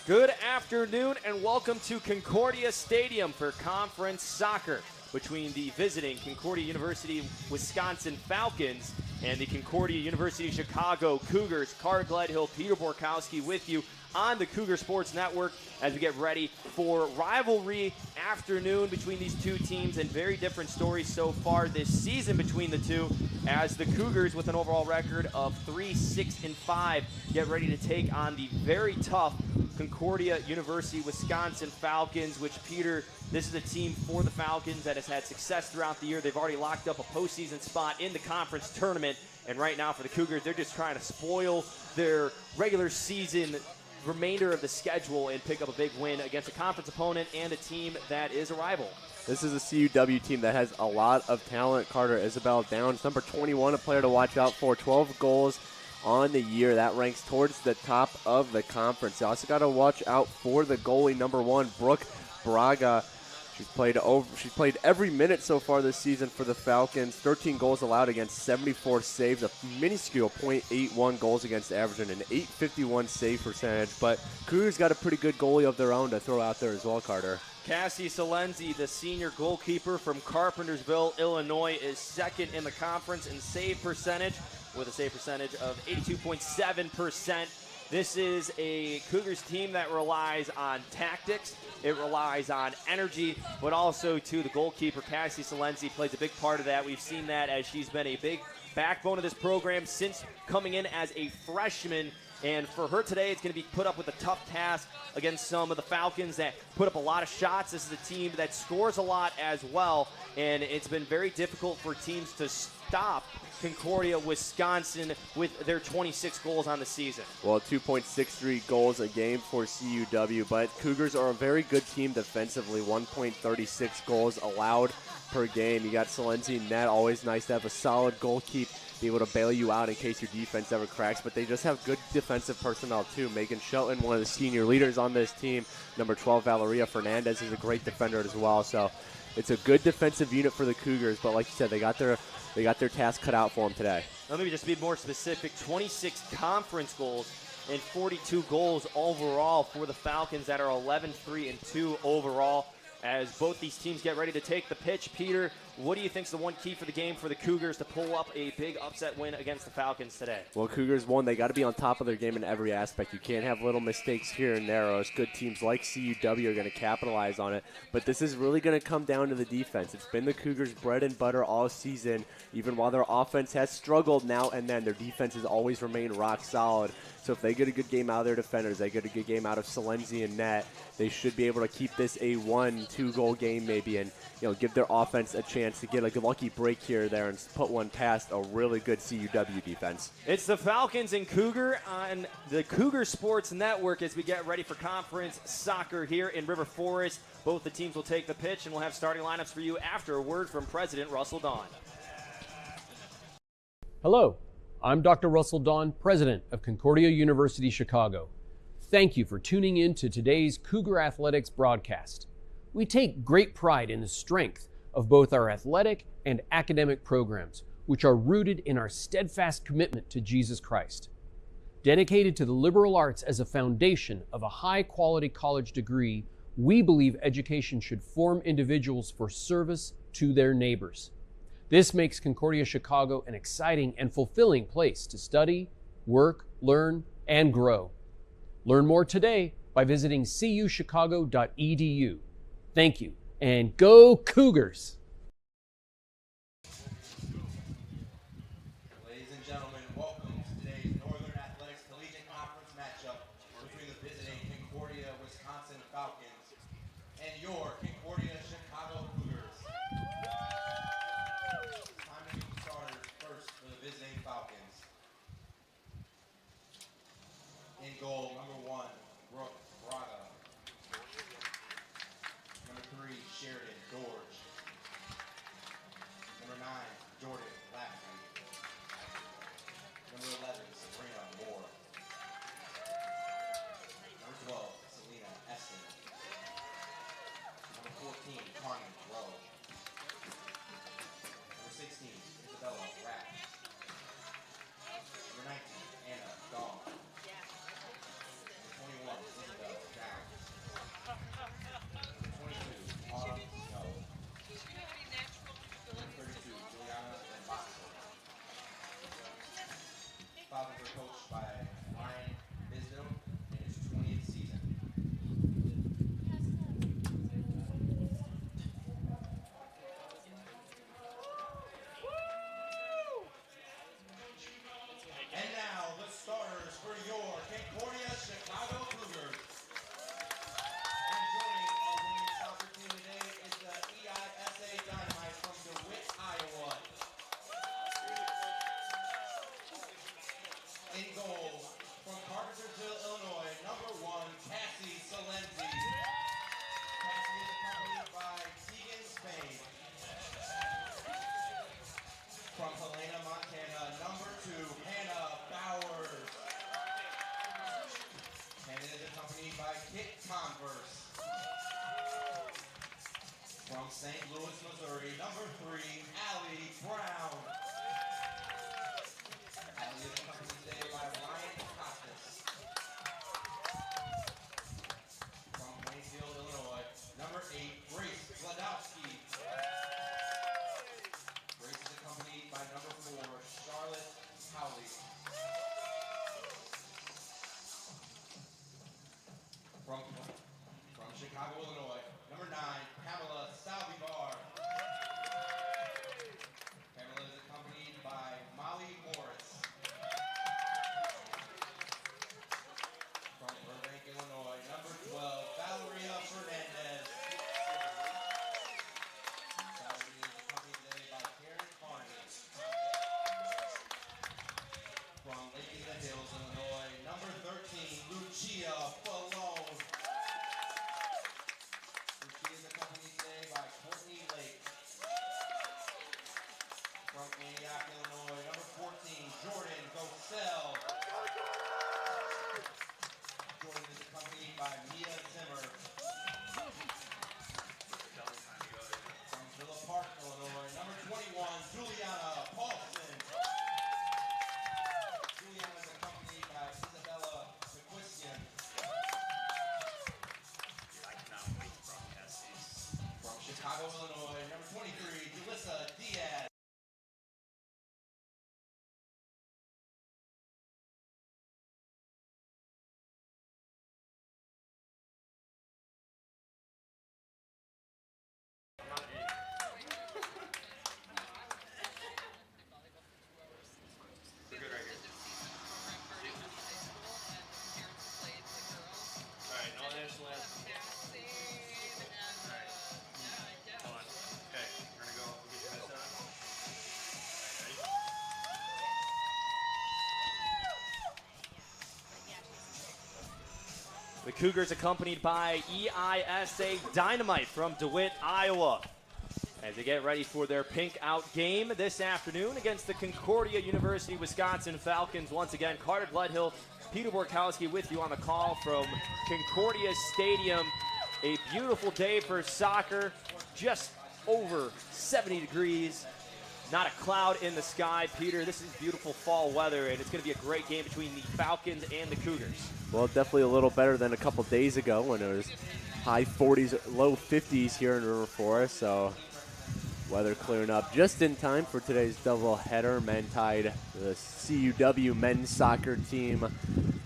Good afternoon and welcome to Concordia Stadium for conference soccer between the visiting Concordia University Wisconsin Falcons and the Concordia University Chicago Cougars. Carter Gledhill, Peter Borkowski with you on the Cougar Sports Network as we get ready for rivalry afternoon between these two teams, and very different stories so far this season between the two, as the Cougars, with an overall record of 3-6-5, get ready to take on the very tough Concordia University Wisconsin Falcons, which, Peter, this is a team for the Falcons that has had success throughout the year. They've already locked up a postseason spot in the conference tournament, and right now for the Cougars, they're just trying to spoil their regular season remainder of the schedule and pick up a big win against a conference opponent and a team that is a rival. This is a CUW team that has a lot of talent. Carter, Isabel Downs, number 21, a player to watch out for, 12 goals on the year. That ranks towards the top of the conference. You also got to watch out for the goalie, number 1, Brooke Braga. She's played every minute so far this season for the Falcons. 13 goals allowed against 74 saves, a minuscule .81 goals against average, and an .851 save percentage. But Cougars got a pretty good goalie of their own to throw out there as well, Carter. Cassie Salenzi, the senior goalkeeper from Carpentersville, Illinois, is second in the conference in save percentage with a save percentage of 82.7%. This is a Cougars team that relies on tactics. It relies on energy, but also, too, the goalkeeper, Cassie Salenzi, plays a big part of that. We've seen that as she's been a big backbone of this program since coming in as a freshman. And for her today, it's going to be put up with a tough task against some of the Falcons that put up a lot of shots. This is a team that scores a lot as well, and it's been very difficult for teams to stop Concordia, Wisconsin, with their 26 goals on the season. Well, 2.63 goals a game for CUW, but Cougars are a very good team defensively, 1.36 goals allowed per game. You got Salenzi in net, always nice to have a solid goalkeep, be able to bail you out in case your defense ever cracks, but they just have good defensive personnel too. Megan Shelton, one of the senior leaders on this team, number 12, Valeria Fernandez, is a great defender as well, so it's a good defensive unit for the Cougars, but like you said, they got their task cut out for them today. Let me just be more specific. 26 conference goals and 42 goals overall for the Falcons that are 11-3-2 overall. As both these teams get ready to take the pitch, Peter, what do you think is the one key for the game for the Cougars to pull up a big upset win against the Falcons today? Well, Cougars won. They got to be on top of their game in every aspect. You can't have little mistakes here and there, or else good teams like CUW are going to capitalize on it. But this is really going to come down to the defense. It's been the Cougars' bread and butter all season. Even while their offense has struggled now and then, their defense has always remained rock solid. So if they get a good game out of their defenders, they get a good game out of Salenzi and net, they should be able to keep this a 1-2 goal game maybe, and give their offense a chance to get a lucky break here or there and put one past a really good CUW defense. It's the Falcons and Cougar on the Cougar Sports Network as we get ready for conference soccer here in River Forest. Both the teams will take the pitch, and we'll have starting lineups for you after a word from President Russell Dawn. Hello, I'm Dr. Russell Dawn, President of Concordia University Chicago. Thank you for tuning in to today's Cougar Athletics broadcast. We take great pride in the strength of both our athletic and academic programs, which are rooted in our steadfast commitment to Jesus Christ. Dedicated to the liberal arts as a foundation of a high-quality college degree, we believe education should form individuals for service to their neighbors. This makes Concordia Chicago an exciting and fulfilling place to study, work, learn, and grow. Learn more today by visiting cuchicago.edu. Thank you, and go Cougars! Ladies and gentlemen, welcome to today's Northern Athletics Collegiate Conference matchup between the visiting Concordia, Wisconsin Falcons and your Concordia, Chicago Cougars. Time to meet the starters first for the visiting Falcons. In goal, number 1, Brooke Braga. Number 3, Sheridan George. Number 9, Jordan Lafferty. Number 11, Sabrina Moore. Number 12, Selena Essen. Number 14, Connie Rowe. Number 16, Isabella Rapp. Number 19, Anna Dawn. coached by Ryan Bisdom in his 20th season. And now the starters for your Concordia Chicago Cougars. And joining our women's soccer team today is the EISA Dynamite from DeWitt, Iowa. In goal, from Carpentersville, Illinois, number 1, Cassie Salenzi. Cassie is accompanied by Tegan Spain. From Helena, Montana, number 2, Hannah Bowers. Hannah is accompanied by Kit Converse. From St. Louis, Missouri, number 3, Allie Brown. Allie is accompanied today by Ryan Costas. From Plainfield, Illinois, number 8, Grace Gladowski. Grace is accompanied by number 4, Charlotte Howley. From Chicago, Illinois, number 9, Pamela Saldivar. Pamela is accompanied by Molly Morris. From Burbank, Illinois, number 12, Valeria Fernandez. Valeria is accompanied today by Karen Carney. From Lake in the Hills, Illinois, number 13, Lucia Falone. Lucia is accompanied today by Courtney Lake. From Antioch, Illinois, number 14, Jordan Gosell. Jordan is accompanied by Mia Zimmer. From Villa Park, Illinois, number 21, Juliana Paulson. Juliana is accompanied by Isabella McQuistion. From Chicago, Illinois, number 23, Julissa Diaz. The Cougars accompanied by EISA Dynamite from DeWitt, Iowa, as they get ready for their pink out game this afternoon against the Concordia University Wisconsin Falcons. Once again, Carter Gledhill, Peter Borkowski with you on the call from Concordia Stadium. A beautiful day for soccer, just over 70 degrees. Not a cloud in the sky, Peter. This is beautiful fall weather, and it's going to be a great game between the Falcons and the Cougars. Well, definitely a little better than a couple days ago when it was high 40s, low 50s here in River Forest. So weather clearing up just in time for today's doubleheader. Men tied the CUW men's soccer team,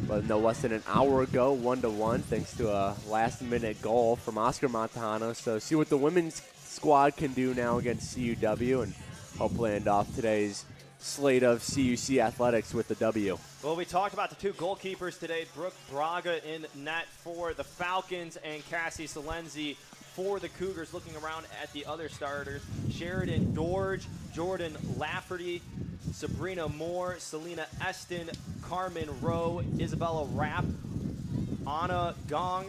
but no less than an hour ago, 1-1, thanks to a last-minute goal from Oscar Montano. So see what the women's squad can do now against CUW, and hopefully end off today's slate of CUC athletics with the W. Well, we talked about the two goalkeepers today. Brooke Braga in net for the Falcons and Cassie Salenzi for the Cougars. Looking around at the other starters, Sheridan Dorge, Jordan Lafferty, Sabrina Moore, Selena Eston, Carmen Rowe, Isabella Rapp, Anna Gong,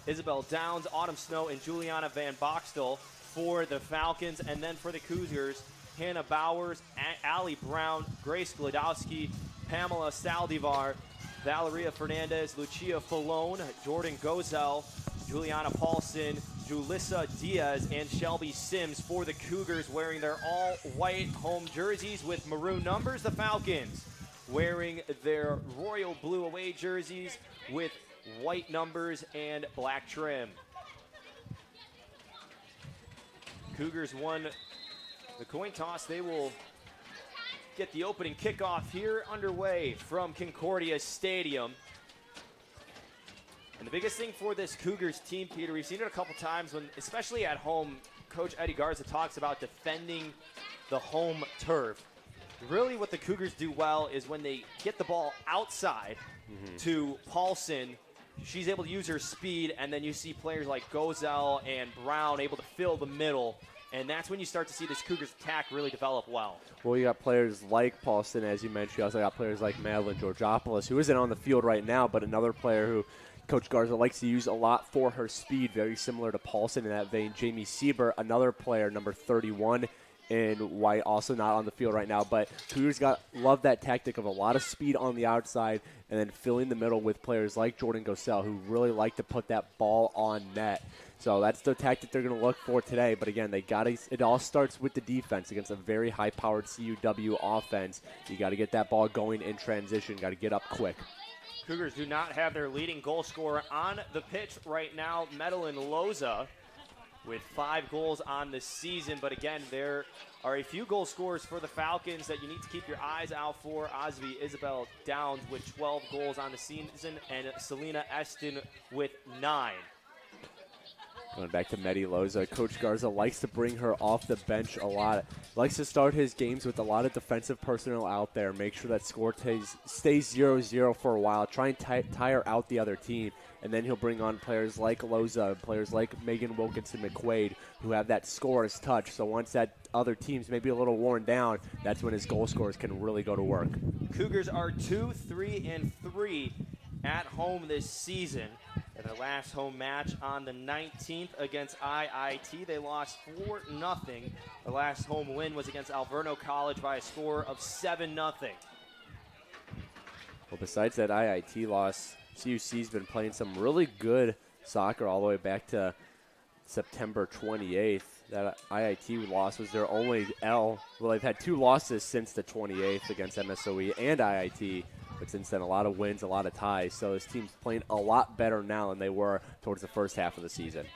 Isabel Downs, Autumn Snow, and Juliana Van Boxtel for the Falcons. And then for the Cougars, Hannah Bowers, Allie Brown, Grace Gladowski, Pamela Saldivar, Valeria Fernandez, Lucia Falone, Jordan Gosell, Juliana Paulson, Julissa Diaz, and Shelby Sims for the Cougars, wearing their all-white home jerseys with maroon numbers. The Falcons wearing their royal blue away jerseys with white numbers and black trim. Cougars won the coin toss. They will get the opening kickoff here underway from Concordia Stadium. And the biggest thing for this Cougars team, Peter, we've seen it a couple times when, especially at home, Coach Eddie Garza talks about defending the home turf. Really what the Cougars do well is when they get the ball outside to Paulson, she's able to use her speed, and then you see players like Gozell and Brown able to fill the middle, and that's when you start to see this Cougars attack really develop well. Well, you got players like Paulson, as you mentioned. You also got players like Madeline Georgopoulos, who isn't on the field right now, but another player who Coach Garza likes to use a lot for her speed, very similar to Paulson in that vein. Jamie Sieber, another player, number 31 in white, also not on the field right now. But Cougars love that tactic of a lot of speed on the outside and then filling the middle with players like Jordan Gosell, who really like to put that ball on net. So that's the tactic they're going to look for today. But again, it all starts with the defense against a very high-powered CUW offense. You got to get that ball going in transition. Got to get up quick. Cougars do not have their leading goal scorer on the pitch right now, Medellin Loza, with 5 goals on the season. But again, there are a few goal scorers for the Falcons that you need to keep your eyes out for. Osby Isabel Downs with 12 goals on the season, and Selena Eston with 9. Going back to Medi Loza, Coach Garza likes to bring her off the bench a lot. Likes to start his games with a lot of defensive personnel out there. Make sure that score stays 0-0 for a while. Try and tire out the other team. And then he'll bring on players like Loza, players like Megan Wilkinson-McQuaid, who have that scorer's touch. So once that other team's maybe a little worn down, that's when his goal scorers can really go to work. Cougars are 2-3-3 at home this season. In their last home match on the 19th against IIT, they lost 4-0. The last home win was against Alverno College by a score of 7-0. Well, besides that IIT loss, CUC's been playing some really good soccer all the way back to September 28th. That IIT loss was their only L. Well, they've had 2 losses since the 28th against MSOE and IIT. But since then, a lot of wins, a lot of ties. So this team's playing a lot better now than they were towards the first half of the season.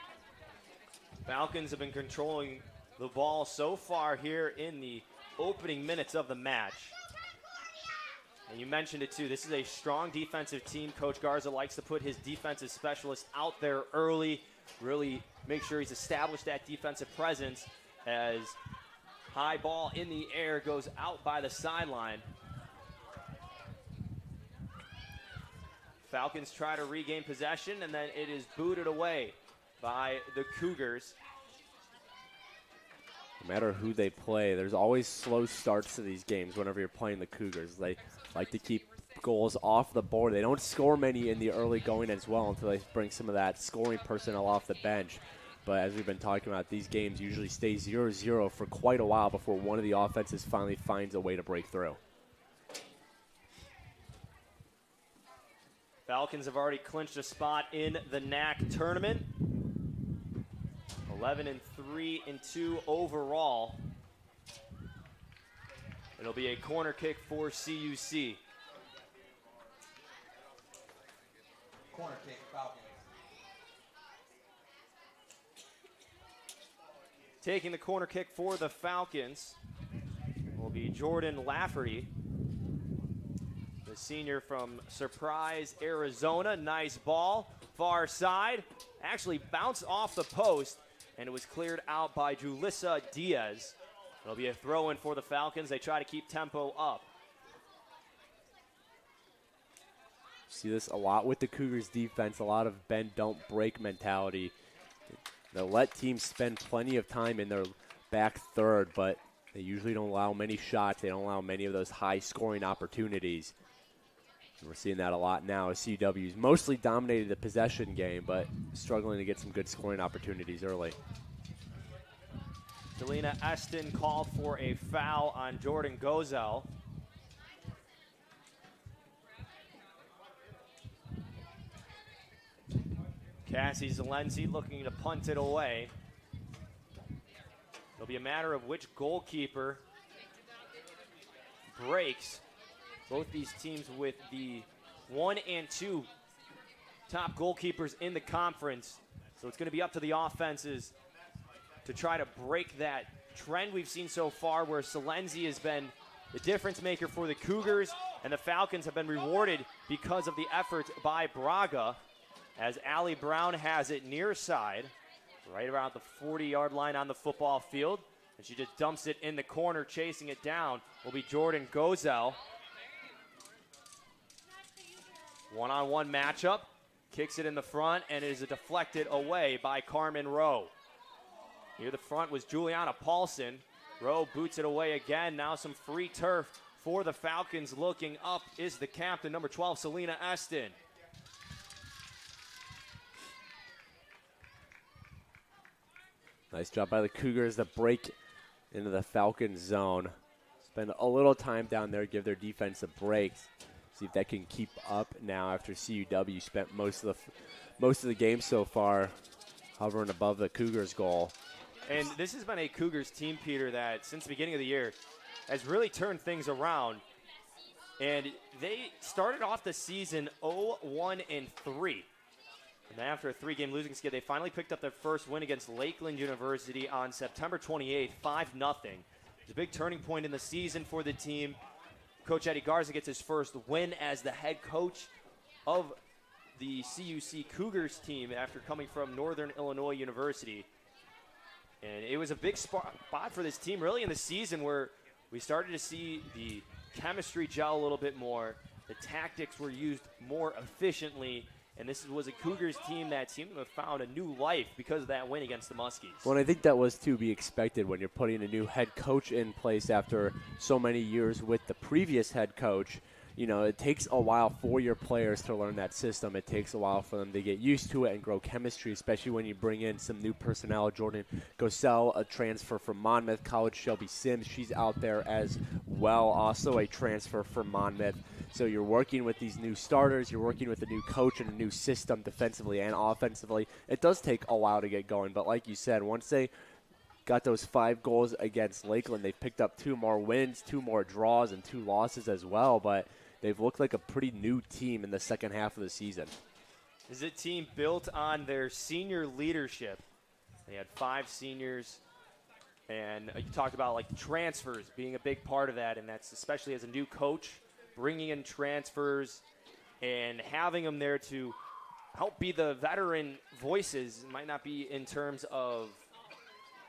Falcons have been controlling the ball so far here in the opening minutes of the match. And you mentioned it too. This is a strong defensive team. Coach Garza likes to put his defensive specialist out there early, really make sure he's established that defensive presence as high ball in the air goes out by the sideline. Falcons try to regain possession, and then it is booted away by the Cougars. No matter who they play, there's always slow starts to these games whenever you're playing the Cougars. They like to keep goals off the board. They don't score many in the early going as well until they bring some of that scoring personnel off the bench. But as we've been talking about, these games usually stay 0-0 for quite a while before one of the offenses finally finds a way to break through. Falcons have already clinched a spot in the NAC tournament. 11-3-2 overall. It'll be a corner kick for CUC. Corner kick, Falcons. Taking the corner kick for the Falcons will be Jordan Lafferty, the senior from Surprise, Arizona. Nice ball, far side. Actually bounced off the post, and it was cleared out by Julissa Diaz. It'll be a throw-in for the Falcons. They try to keep tempo up. See this a lot with the Cougars defense, a lot of bend, don't break mentality. They'll let teams spend plenty of time in their back third, but they usually don't allow many shots. They don't allow many of those high-scoring opportunities. And we're seeing that a lot now as CUW's mostly dominated the possession game, but struggling to get some good scoring opportunities early. Delina Eston called for a foul on Jordan Gozell. Cassie Zelenzi looking to punt it away. It'll be a matter of which goalkeeper breaks. Both these teams with the 1 and 2 top goalkeepers in the conference. So it's going to be up to the offenses to try to break that trend we've seen so far where Zelenzi has been the difference maker for the Cougars, and the Falcons have been rewarded because of the effort by Braga, as Allie Brown has it near side, right around the 40-yard line on the football field. And she just dumps it in the corner. Chasing it down will be Jordan Gozel. One-on-one matchup. Kicks it in the front, and it is deflected away by Carmen Rowe. Near the front was Juliana Paulson. Rowe boots it away again. Now some free turf for the Falcons. Looking up is the captain, number 12, Selena Eston. Nice job by the Cougars to break into the Falcons zone. Spend a little time down there, give their defense a break. See if that can keep up now after CUW spent most of the game so far hovering above the Cougars' goal. And this has been a Cougars team, Peter, that since the beginning of the year has really turned things around. And they started off the season 0-1-3. And after a 3-game losing skid, they finally picked up their first win against Lakeland University on September 28th, 5-0. It's a big turning point in the season for the team. Coach Eddie Garza gets his first win as the head coach of the CUC Cougars team after coming from Northern Illinois University. And it was a big spot for this team really in the season where we started to see the chemistry gel a little bit more. The tactics were used more efficiently. And this was a Cougars team that seemed to have found a new life because of that win against the Muskies. Well, and I think that was to be expected when you're putting a new head coach in place after so many years with the previous head coach. You know, it takes a while for your players to learn that system. It takes a while for them to get used to it and grow chemistry, especially when you bring in some new personnel. Jordan Gosell, a transfer from Monmouth College. Shelby Sims, she's out there as well, also a transfer from Monmouth. So you're working with these new starters. You're working with a new coach and a new system defensively and offensively. It does take a while to get going, but like you said, once they got those 5 goals against Lakeland, they've picked up 2 more wins, 2 more draws, and 2 losses as well, but they've looked like a pretty new team in the second half of the season. This is a team built on their senior leadership. They had 5 seniors, and you talked about like transfers being a big part of that, and that's especially as a new coach, bringing in transfers and having them there to help be the veteran voices. It might not be in terms of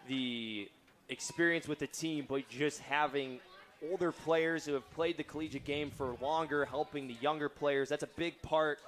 the experience with the team, but just having older players who have played the collegiate game for longer, helping the younger players. That's a big part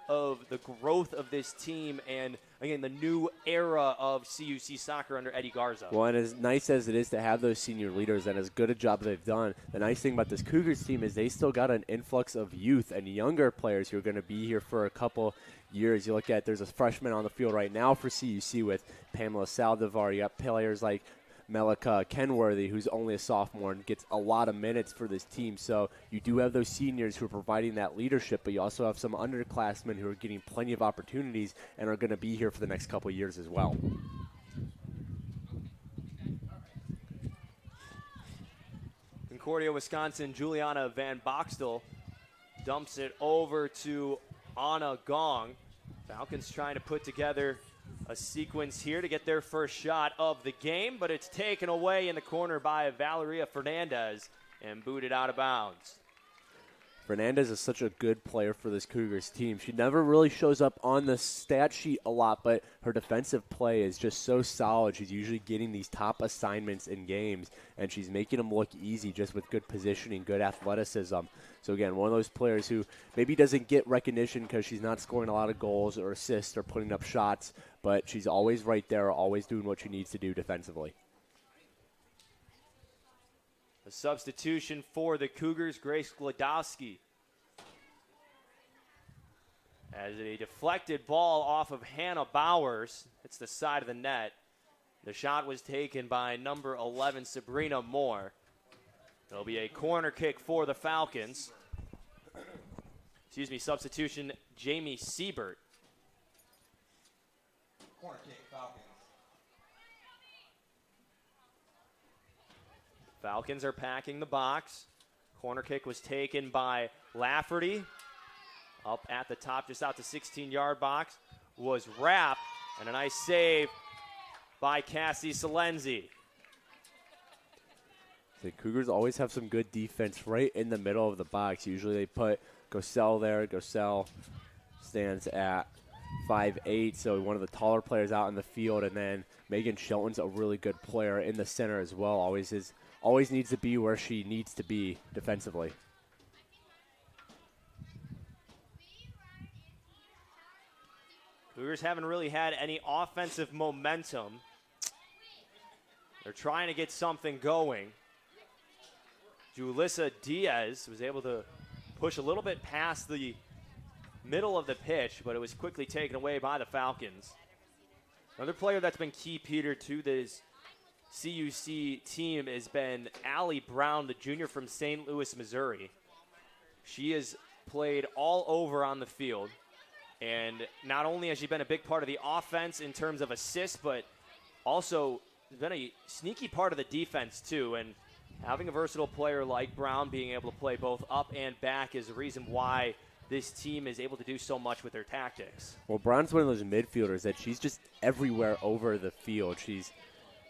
of the growth of this team and, again, the new era of CUC soccer under Eddie Garza. Well, and as nice as it is to have those senior leaders and as good a job they've done, the nice thing about this Cougars team is they still got an influx of youth and younger players who are going to be here for a couple years. You look at, there's a freshman on the field right now for CUC with Pamela Saldivar. You got players like Melika Kenworthy, who's only a sophomore and gets a lot of minutes for this team. So you do have those seniors who are providing that leadership, but you also have some underclassmen who are getting plenty of opportunities and are going to be here for the next couple of years as well. Concordia, Wisconsin, Juliana Van Boxtel dumps it over to Anna Gong. Falcons trying to put together a sequence here to get their first shot of the game, but it's taken away in the corner by Valeria Fernandez and booted out of bounds. Fernandez is such a good player for this Cougars team. She never really shows up on the stat sheet a lot, but her defensive play is just so solid. She's usually getting these top assignments in games, and she's making them look easy just with good positioning, good athleticism. So, again, one of those players who maybe doesn't get recognition because she's not scoring a lot of goals or assists or putting up shots, but she's always right there, always doing what she needs to do defensively. A substitution for the Cougars, Grace Glodowski. As a deflected ball off of Hannah Bowers, it's the side of the net. The shot was taken by number 11, Sabrina Moore. There'll be a corner kick for the Falcons. Substitution, Jamie Siebert. Corner kick, Falcons. Falcons are packing the box. Corner kick was taken by Lafferty. Up at the top, just out the 16-yard box, was Rapp, and a nice save by Cassie Salenzi. The Cougars always have some good defense right in the middle of the box. Usually they put Gosell there. Gosell stands at 5'8", so one of the taller players out in the field, and then Megan Shelton's a really good player in the center as well. Always needs to be where she needs to be defensively. Cougars haven't really had any offensive momentum. They're trying to get something going. Julissa Diaz was able to push a little bit past the middle of the pitch, but it was quickly taken away by the Falcons. Another player that's been key, Peter, to this CUC team has been Allie Brown, the junior from St. Louis, Missouri. She has played all over on the field, and not only has she been a big part of the offense in terms of assists, but also been a sneaky part of the defense too. And having a versatile player like Brown being able to play both up and back is the reason why this team is able to do so much with their tactics. Well, Brown's one of those midfielders that she's just everywhere over the field. She's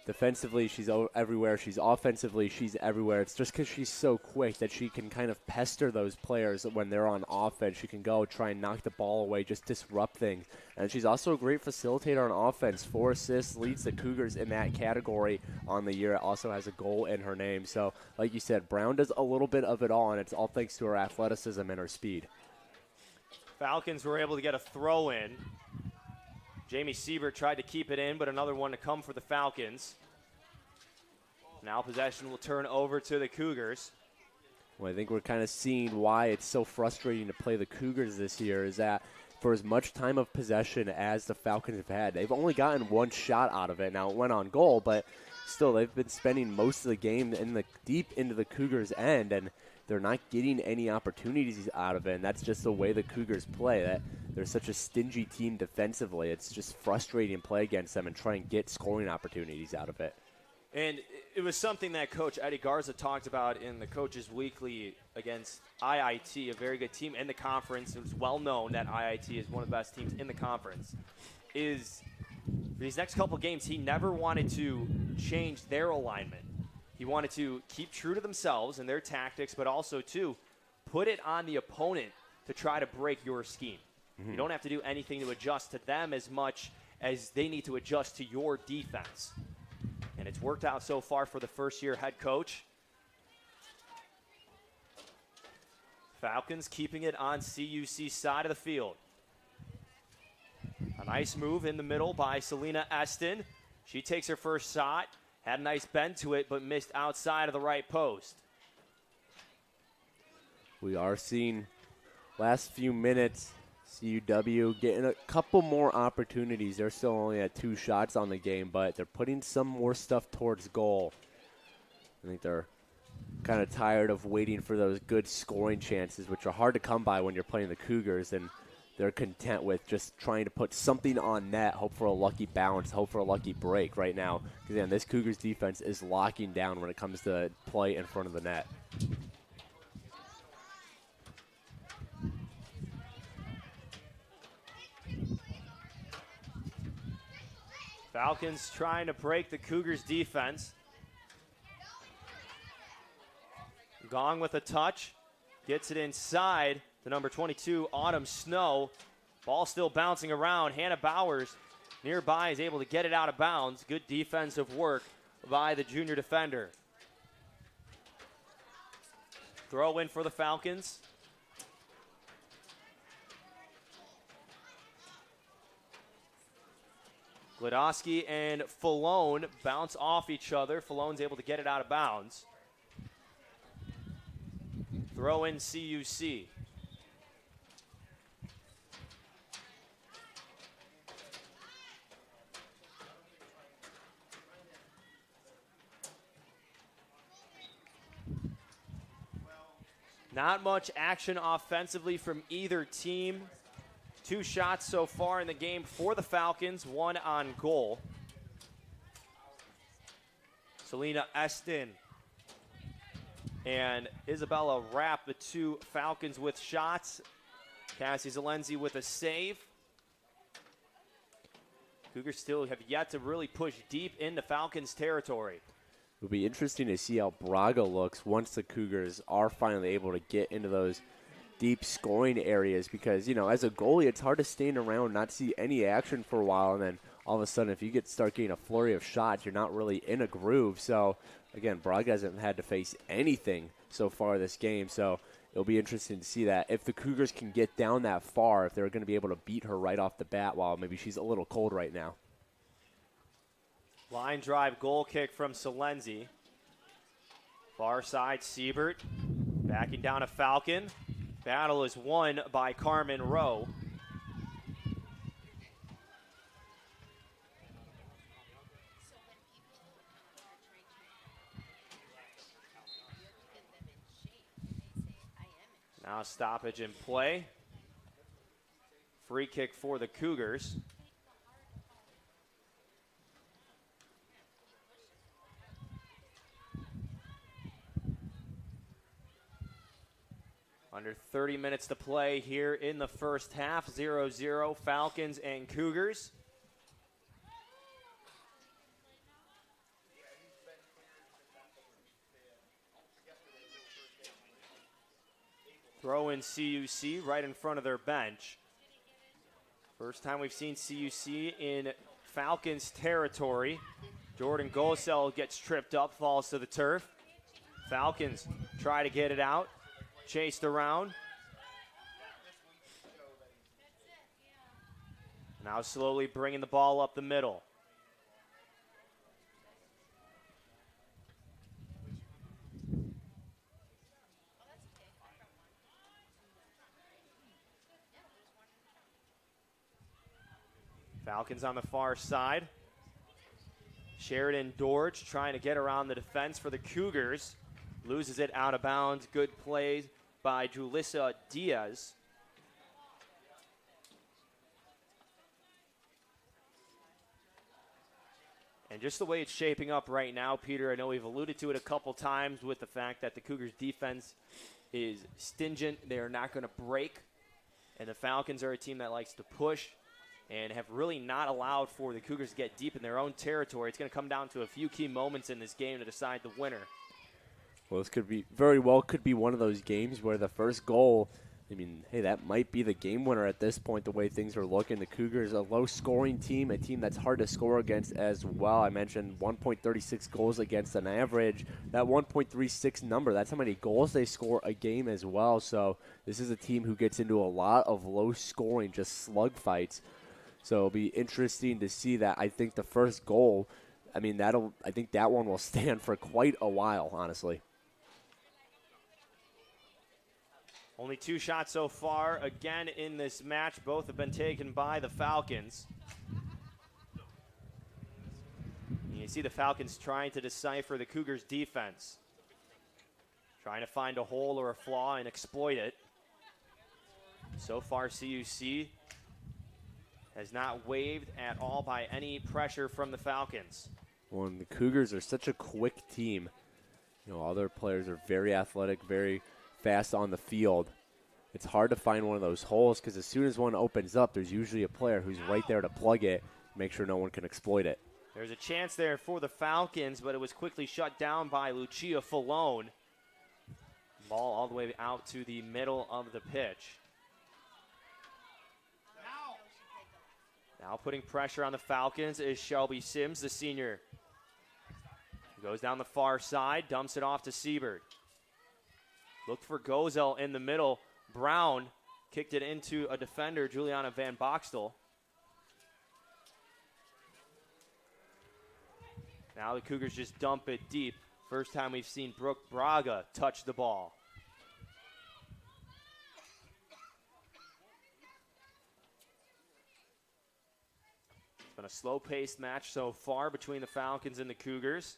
defensively, she's everywhere. She's offensively, she's everywhere. It's just because she's so quick that she can kind of pester those players when they're on offense. She can go try and knock the ball away, just disrupt things. And she's also a great facilitator on offense. 4 assists, leads the Cougars in that category on the year. Also has a goal in her name. So, like you said, Brown does a little bit of it all, and it's all thanks to her athleticism and her speed. Falcons were able to get a throw in. Jamie Siebert tried to keep it in, but another one to come for the Falcons. Now possession will turn over to the Cougars. Well, I think we're kind of seeing why it's so frustrating to play the Cougars this year is that for as much time of possession as the Falcons have had, they've only gotten one shot out of it. Now, it went on goal, but still, they've been spending most of the game deep into the Cougars' end, and they're not getting any opportunities out of it, and that's just the way the Cougars play. That they're such a stingy team defensively. It's just frustrating to play against them and try and get scoring opportunities out of it. And it was something that Coach Eddie Garza talked about in the Coaches Weekly against IIT, a very good team in the conference. It was well known that IIT is one of the best teams in the conference. For these next couple games, he never wanted to change their alignment. He wanted to keep true to themselves and their tactics, but also, too, put it on the opponent to try to break your scheme. Mm-hmm. You don't have to do anything to adjust to them as much as they need to adjust to your defense. And it's worked out so far for the first-year head coach. Falcons keeping it on CUC's side of the field. A nice move in the middle by Selena Eston. She takes her first shot. Had a nice bend to it, but missed outside of the right post. We are seeing last few minutes, CUW getting a couple more opportunities. They're still only at 2 shots on the game, but they're putting some more stuff towards goal. I think they're kind of tired of waiting for those good scoring chances, which are hard to come by when you're playing the Cougars, and they're content with just trying to put something on net, hope for a lucky bounce, hope for a lucky break right now. Because, again, this Cougars defense is locking down when it comes to play in front of the net. Falcons trying to break the Cougars' defense. Gong with a touch. Gets it inside to number 22, Autumn Snow. Ball still bouncing around. Hannah Bowers nearby is able to get it out of bounds. Good defensive work by the junior defender. Throw in for the Falcons. Glodowski and Falone bounce off each other. Falone's able to get it out of bounds. Throw in CUC. Not much action offensively from either team. 2 shots so far in the game for the Falcons, 1 on goal. Selena Eston and Isabella Rapp, the 2 Falcons with shots. Cassie Zalenzi with a save. Cougars still have yet to really push deep into Falcons territory. It'll be interesting to see how Braga looks once the Cougars are finally able to get into those deep scoring areas because, you know, as a goalie, it's hard to stand around, not see any action for a while, and then all of a sudden if you start getting a flurry of shots, you're not really in a groove. So, again, Braga hasn't had to face anything so far this game, so it'll be interesting to see that. If the Cougars can get down that far, if they're going to be able to beat her right off the bat while maybe she's a little cold right now. Line drive goal kick from Salenzi. Far side, Siebert backing down a Falcon. Battle is won by Carmen Rowe. Now stoppage in play. Free kick for the Cougars. Under 30 minutes to play here in the first half. 0-0 Falcons and Cougars. Throw in CUC right in front of their bench. First time we've seen CUC in Falcons territory. Jordan Gosel gets tripped up, falls to the turf. Falcons try to get it out. Chased around. Now slowly bringing the ball up the middle. Falcons on the far side. Sheridan Dorge trying to get around the defense for the Cougars. Loses it out of bounds. Good play by Julissa Diaz. And just the way it's shaping up right now, Peter, I know we've alluded to it a couple times with the fact that the Cougars' defense is stingent. They are not going to break. And the Falcons are a team that likes to push and have really not allowed for the Cougars to get deep in their own territory. It's going to come down to a few key moments in this game to decide the winner. Well, this could be very well could be one of those games where the first goal, I mean, hey, that might be the game winner at this point, the way things are looking. The Cougars, a low-scoring team, a team that's hard to score against as well. I mentioned 1.36 goals against an average. That 1.36 number, that's how many goals they score a game as well. So this is a team who gets into a lot of low-scoring, just slug fights. So it'll be interesting to see that. I think the first goal, I think that one will stand for quite a while, honestly. Only 2 shots so far, again, in this match. Both have been taken by the Falcons. You see the Falcons trying to decipher the Cougars' defense. Trying to find a hole or a flaw and exploit it. So far, CUC has not waved at all by any pressure from the Falcons. Well, and the Cougars are such a quick team. You know, all their players are very athletic, very fast on the field. It's hard to find one of those holes because as soon as one opens up, there's usually a player who's right there to plug it, make sure no one can exploit it. There's a chance there for the Falcons, but it was quickly shut down by Lucia Falone. Ball all the way out to the middle of the pitch. Now putting pressure on the Falcons is Shelby Sims, the senior. Goes down the far side, dumps it off to Siebert. Looked for Gozel in the middle. Brown kicked it into a defender, Juliana Van Boxtel. Now the Cougars just dump it deep. First time we've seen Brooke Braga touch the ball. It's been a slow-paced match so far between the Falcons and the Cougars.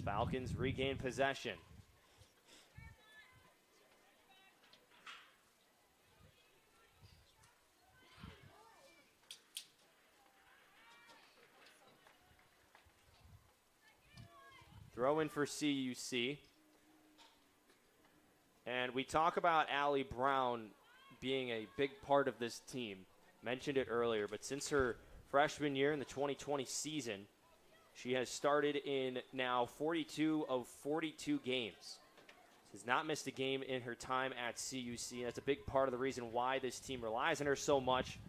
Falcons regain possession. Throw in for CUC. And we talk about Allie Brown being a big part of this team. mentioned it earlier, but since her freshman year in the 2020 season, she has started in now 42 of 42 games. She's not missed a game in her time at CUC. That's a big part of the reason why this team relies on her so much.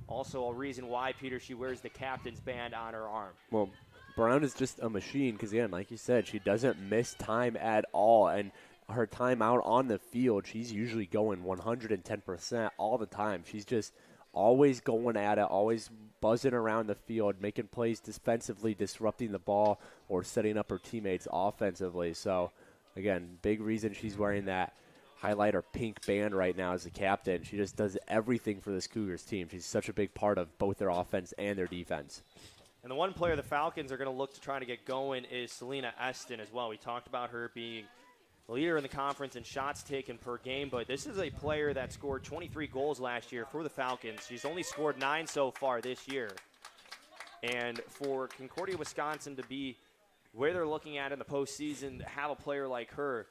Also a reason why, Peter, she wears the captain's band on her arm. Well, Brown is just a machine because, again, like you said, she doesn't miss time at all. And her time out on the field, she's usually going 110% all the time. She's just always going at it, always buzzing around the field, making plays defensively, disrupting the ball, or setting up her teammates offensively. So, again, big reason she's wearing that highlighter pink band right now as the captain. She just does everything for this Cougars team. She's such a big part of both their offense and their defense. And the one player the Falcons are going to look to try to get going is Selena Eston as well. We talked about her being the leader in the conference in shots taken per game, but this is a player that scored 23 goals last year for the Falcons. She's only scored 9 so far this year. And for Concordia, Wisconsin to be where they're looking at in the postseason, to have a player like her,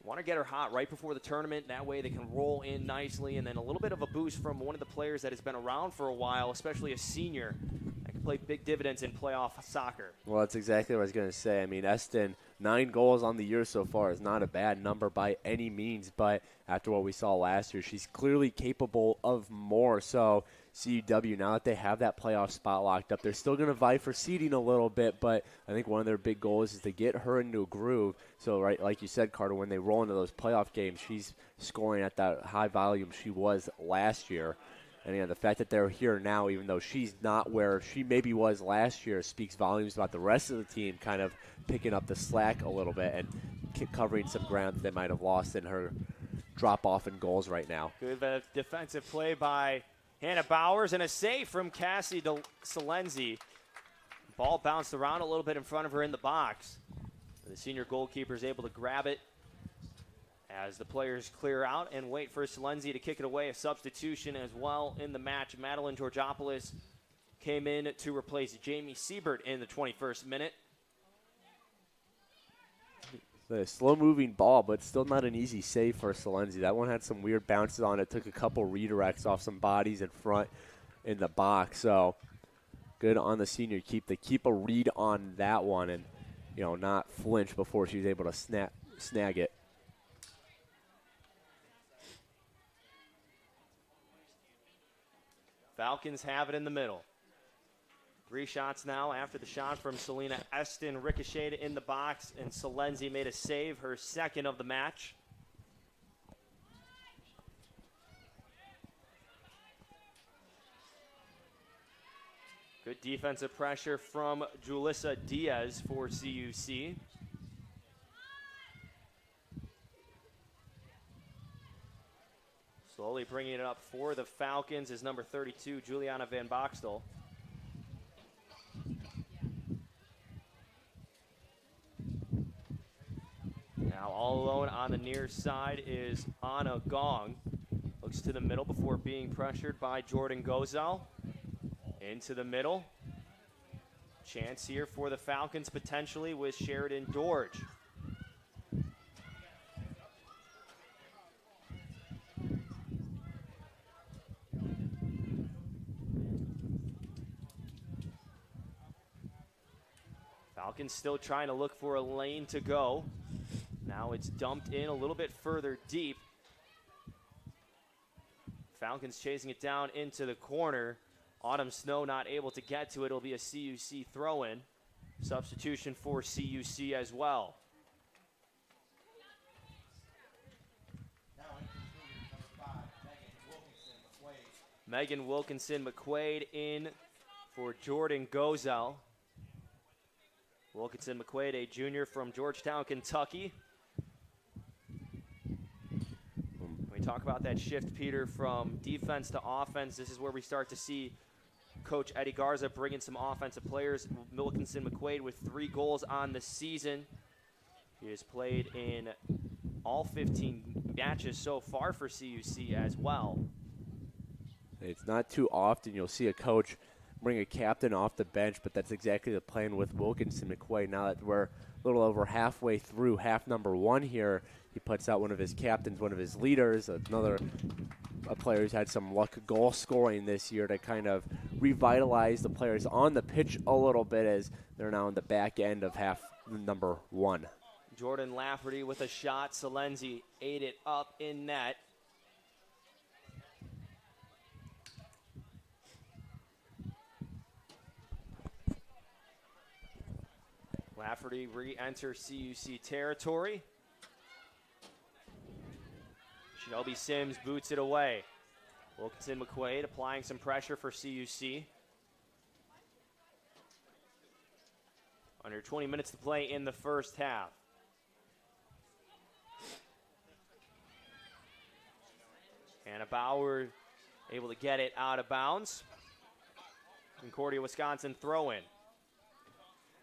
want to get her hot right before the tournament. That way they can roll in nicely, and then a little bit of a boost from one of the players that has been around for a while, especially a senior, that can play big dividends in playoff soccer. Well, that's exactly what I was going to say. I mean, Eston, 9 goals on the year so far is not a bad number by any means, but after what we saw last year, she's clearly capable of more. So CUW, now that they have that playoff spot locked up, they're still going to vie for seeding a little bit, but I think one of their big goals is to get her into a groove. So, right, like you said, Carter, when they roll into those playoff games, she's scoring at that high volume she was last year. And, yeah, the fact that they're here now, even though she's not where she maybe was last year, speaks volumes about the rest of the team kind of picking up the slack a little bit and covering some ground that they might have lost in her drop-off in goals right now. Good defensive play by Hannah Bowers and a save from Cassie Salenzi. Ball bounced around a little bit in front of her in the box. The senior goalkeeper is able to grab it as the players clear out and wait for Salenzi to kick it away. A substitution as well in the match. Madeline Georgopoulos came in to replace Jamie Siebert in the 21st minute. A slow-moving ball, but still not an easy save for Salenzi. That one had some weird bounces on it. Took a couple redirects off some bodies in front in the box. So good on the senior keep a read on that one and, you know, not flinch before she was able to snag it. Falcons have it in the middle. 3 shots now after the shot from Selena Eston ricocheted in the box, and Salenzi made a save, her second of the match. Good defensive pressure from Julissa Diaz for CUC. Slowly bringing it up for the Falcons is number 32, Juliana Van Boxtel. Now all alone on the near side is Anna Gong. Looks to the middle before being pressured by Jordan Gozel. Into the middle. Chance here for the Falcons potentially with Sheridan Dorge. Falcons still trying to look for a lane to go. Now it's dumped in a little bit further deep. Falcons chasing it down into the corner. Autumn Snow not able to get to it. It'll be a CUC throw-in. Substitution for CUC as well. Now in number 5, Megan Wilkinson McQuaid in for Jordan Gozel. Wilkinson McQuaid, a junior from Georgetown, Kentucky. When we talk about that shift, Peter, from defense to offense, this is where we start to see Coach Eddie Garza bring in some offensive players. Wilkinson McQuaid with 3 goals on the season. He has played in all 15 matches so far for CUC as well. It's not too often you'll see a coach bring a captain off the bench, but that's exactly the plan with Wilkinson McQuaid. Now that we're a little over halfway through half number 1 here, he puts out one of his captains, one of his leaders, another a player who's had some luck goal scoring this year to kind of revitalize the players on the pitch a little bit as they're now in the back end of half number 1. Jordan Lafferty with a shot. Salenzi ate it up in net. Lafferty re-enters CUC territory. Shelby Sims boots it away. Wilkinson McQuaid applying some pressure for CUC. Under 20 minutes to play in the first half. Anna Bauer able to get it out of bounds. Concordia, Wisconsin throw-in.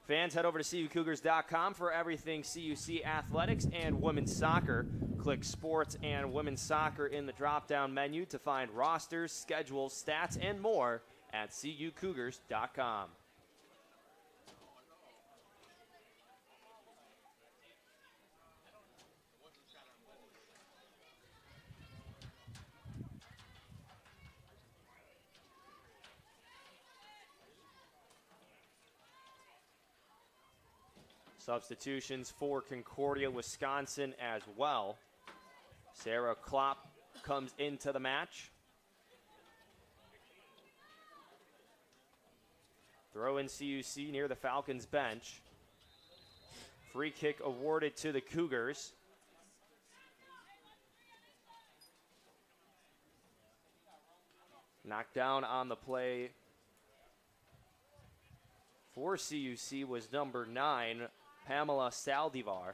Fans, head over to CUCougars.com for everything CUC athletics and women's soccer. Click Sports and Women's Soccer in the drop-down menu to find rosters, schedules, stats, and more at CUCougars.com. Substitutions for Concordia, Wisconsin as well. Sarah Klopp comes into the match. Throw in CUC near the Falcons bench. Free kick awarded to the Cougars. Knocked down on the play for CUC was number 9, Pamela Saldivar.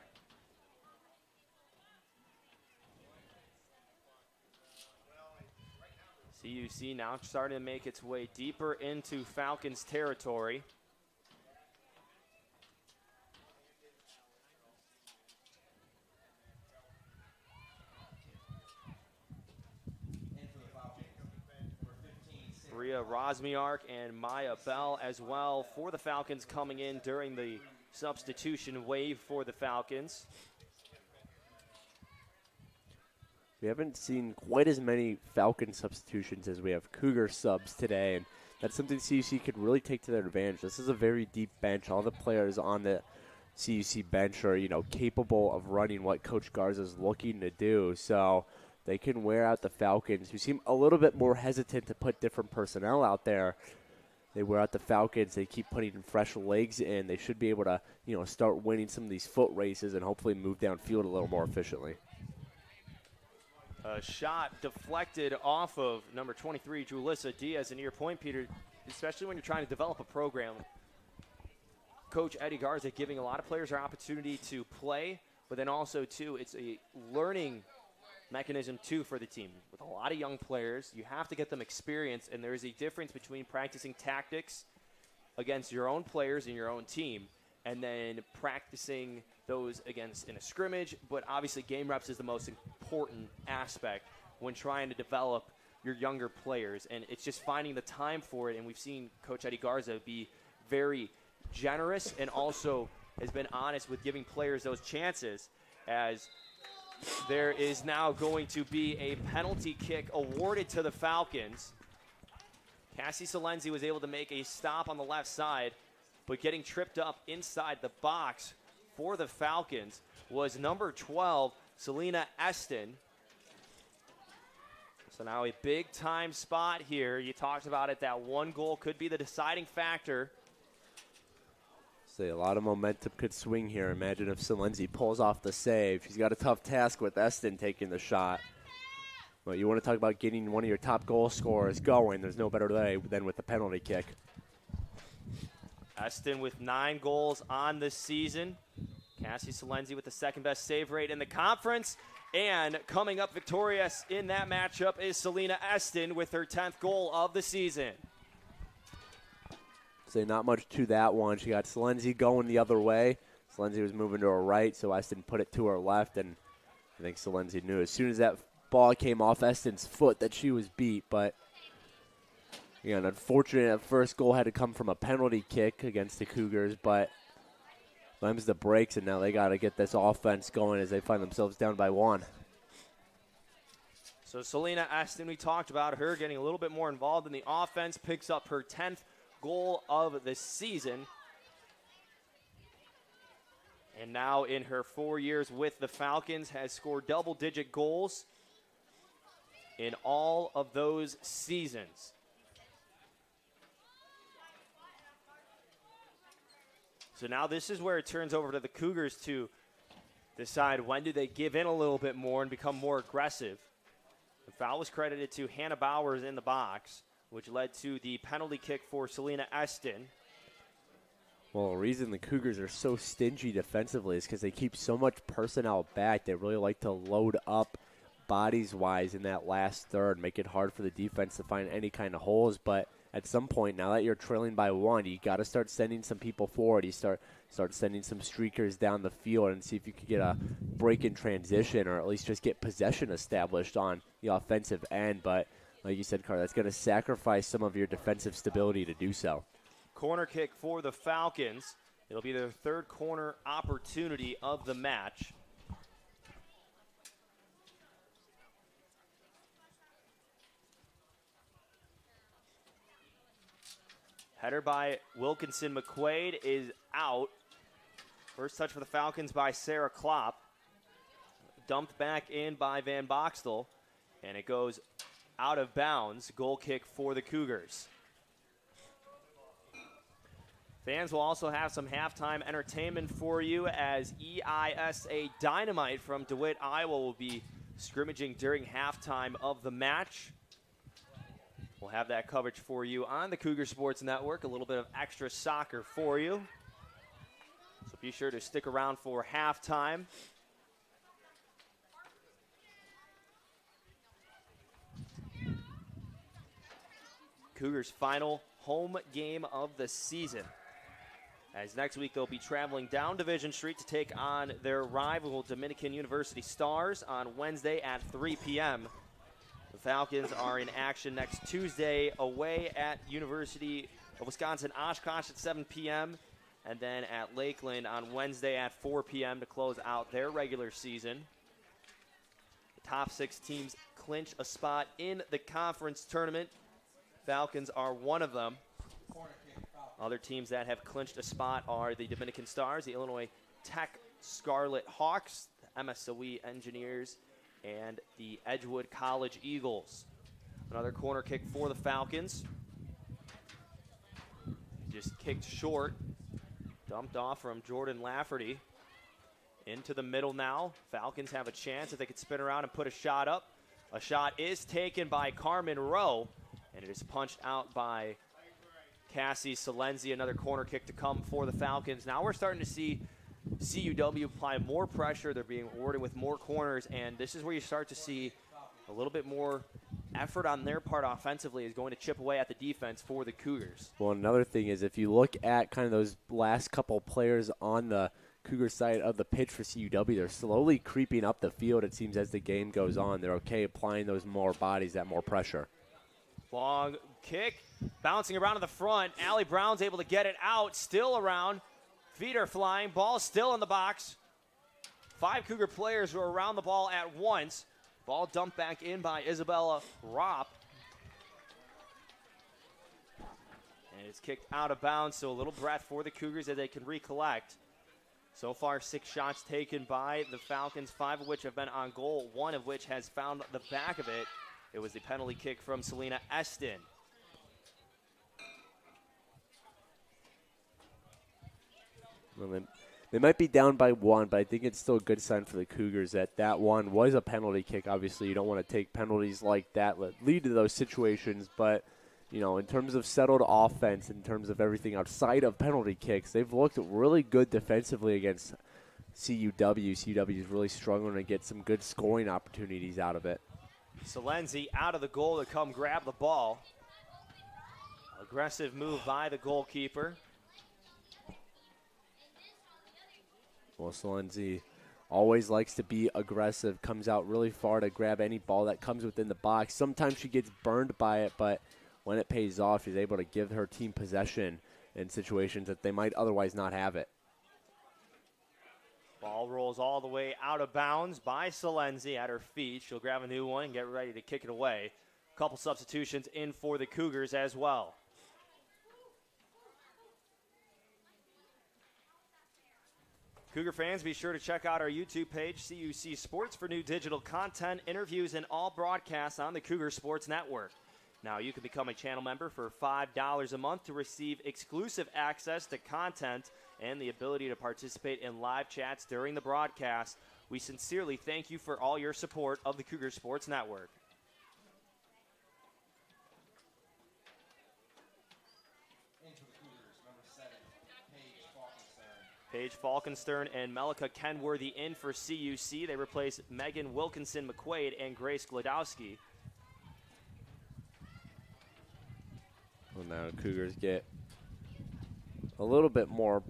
CUC now starting to make its way deeper into Falcons territory. Bria Rosmiark and Maya Bell as well for the Falcons coming in during the substitution wave for the Falcons. We haven't seen quite as many Falcon substitutions as we have Cougar subs today, and that's something CUC could really take to their advantage. This is a very deep bench. All the players on the CUC bench are, capable of running what Coach Garza is looking to do. So they can wear out the Falcons, who seem a little bit more hesitant to put different personnel out there. They wear out the Falcons. They keep putting fresh legs in. They should be able to, start winning some of these foot races and hopefully move downfield a little more efficiently. A shot deflected off of number 23, Julissa Diaz. And to your point, Peter, especially when you're trying to develop a program, Coach Eddie Garza giving a lot of players an opportunity to play, but then also, too, it's a learning mechanism, too, for the team. With a lot of young players, you have to get them experience, and there is a difference between practicing tactics against your own players and your own team and then practicing those against in a scrimmage. But obviously game reps is the most important aspect when trying to develop your younger players, and it's just finding the time for it. And we've seen Coach Eddie Garza be very generous and also has been honest with giving players those chances, as there is now going to be a penalty kick awarded to the Falcons. Cassie Salenzi was able to make a stop on the left side, but getting tripped up inside the box for the Falcons was number 12, Selena Eston. So now a big-time spot here. You talked about it, that one goal could be the deciding factor. A lot of momentum could swing here. Imagine if Salenzi pulls off the save. She's got a tough task with Eston taking the shot. But you want to talk about getting one of your top goal scorers going. There's no better way than with the penalty kick. Eston with 9 goals on this season. Cassie Salenzi with the second-best save rate in the conference. And coming up victorious in that matchup is Selena Eston with her 10th goal of the season. Say not much to that one. She got Salenzi going the other way. Salenzi was moving to her right, so Eston put it to her left, and I think Salenzi knew as soon as that ball came off Eston's foot that she was beat. But again, unfortunate that first goal had to come from a penalty kick against the Cougars, but them's the breaks, and now they got to get this offense going as they find themselves down by 1. So Selena Eston, we talked about her getting a little bit more involved in the offense, picks up her 10th goal of the season. And now in her 4 years with the Falcons has scored double-digit goals in all of those seasons. So now this is where it turns over to the Cougars to decide when do they give in a little bit more and become more aggressive. The foul was credited to Hannah Bowers in the box, which led to the penalty kick for Selena Eston. Well, the reason the Cougars are so stingy defensively is because they keep so much personnel back. They really like to load up bodies-wise in that last third, make it hard for the defense to find any kind of holes. But at some point, now that you're trailing by one, you got to start sending some people forward. You start sending some streakers down the field and see if you can get a break in transition or at least just get possession established on the offensive end. But like you said, Carl, that's going to sacrifice some of your defensive stability to do so. Corner kick for the Falcons. It'll be their third corner opportunity of the match. Header by Wilkinson McQuaid is out. First touch for the Falcons by Sarah Klopp. Dumped back in by Van Boxtel, and it goes out of bounds. Goal kick for the Cougars. Fans will also have some halftime entertainment for you as EISA Dynamite from DeWitt, Iowa will be scrimmaging during halftime of the match. We'll have that coverage for you on the Cougar Sports Network, a little bit of extra soccer for you. So be sure to stick around for halftime. Cougars' final home game of the season. As next week they'll be traveling down Division Street to take on their rival Dominican University Stars on Wednesday at 3 p.m. The Falcons are in action next Tuesday away at University of Wisconsin-Oshkosh at 7 p.m. and then at Lakeland on Wednesday at 4 p.m. to close out their regular season. The top 6 teams clinch a spot in the conference tournament. Falcons are one of them. Other teams that have clinched a spot are the Dominican Stars, the Illinois Tech Scarlet Hawks, the MSOE Engineers, and the Edgewood College Eagles. Another corner kick for the Falcons. Just kicked short. Dumped off from Jordan Lafferty. Into the middle now. Falcons have a chance if they could spin around and put a shot up. A shot is taken by Carmen Rowe, and it is punched out by Cassie Salenzi. Another corner kick to come for the Falcons. Now we're starting to see CUW apply more pressure. They're being rewarded with more corners, and this is where you start to see a little bit more effort on their part offensively is going to chip away at the defense for the Cougars. Well, another thing is if you look at kind of those last couple players on the Cougar side of the pitch for CUW, they're slowly creeping up the field, it seems, as the game goes on. They're okay applying those more bodies, that more pressure. Long kick, bouncing around in the front. Allie Brown's able to get it out, still around. Feet are flying, ball still in the box. 5 Cougar players are around the ball at once. Ball dumped back in by Isabella Ropp. And it's kicked out of bounds, so a little breath for the Cougars as they can recollect. So far, 6 shots taken by the Falcons, 5 of which have been on goal, 1 of which has found the back of it. It was the penalty kick from Selena Eston. Well, they might be down by 1, but I think it's still a good sign for the Cougars that one was a penalty kick. Obviously, you don't want to take penalties like that that lead to those situations, but you know, in terms of settled offense, in terms of everything outside of penalty kicks, they've looked really good defensively against CUW. CUW is really struggling to get some good scoring opportunities out of it. Salenzi out of the goal to come grab the ball. Aggressive move by the goalkeeper. Well, Salenzi always likes to be aggressive, comes out really far to grab any ball that comes within the box. Sometimes she gets burned by it, but when it pays off, she's able to give her team possession in situations that they might otherwise not have it. Ball rolls all the way out of bounds by Salenzi at her feet. She'll grab a new one and get ready to kick it away. A couple substitutions in for the Cougars as well. Cougar fans, be sure to check out our YouTube page, CUC Sports, for new digital content, interviews, and all broadcasts on the Cougar Sports Network. Now, you can become a channel member for $5 a month to receive exclusive access to content and the ability to participate in live chats during the broadcast. We sincerely thank you for all your support of the Cougar Sports Network. Into the Cougars, number 7, Paige Falkenstern. Paige Falkenstern and Melika Kenworthy in for CUC. They replace Megan Wilkinson-McQuaid and Grace Glodowski. Well, now the Cougars get a little bit more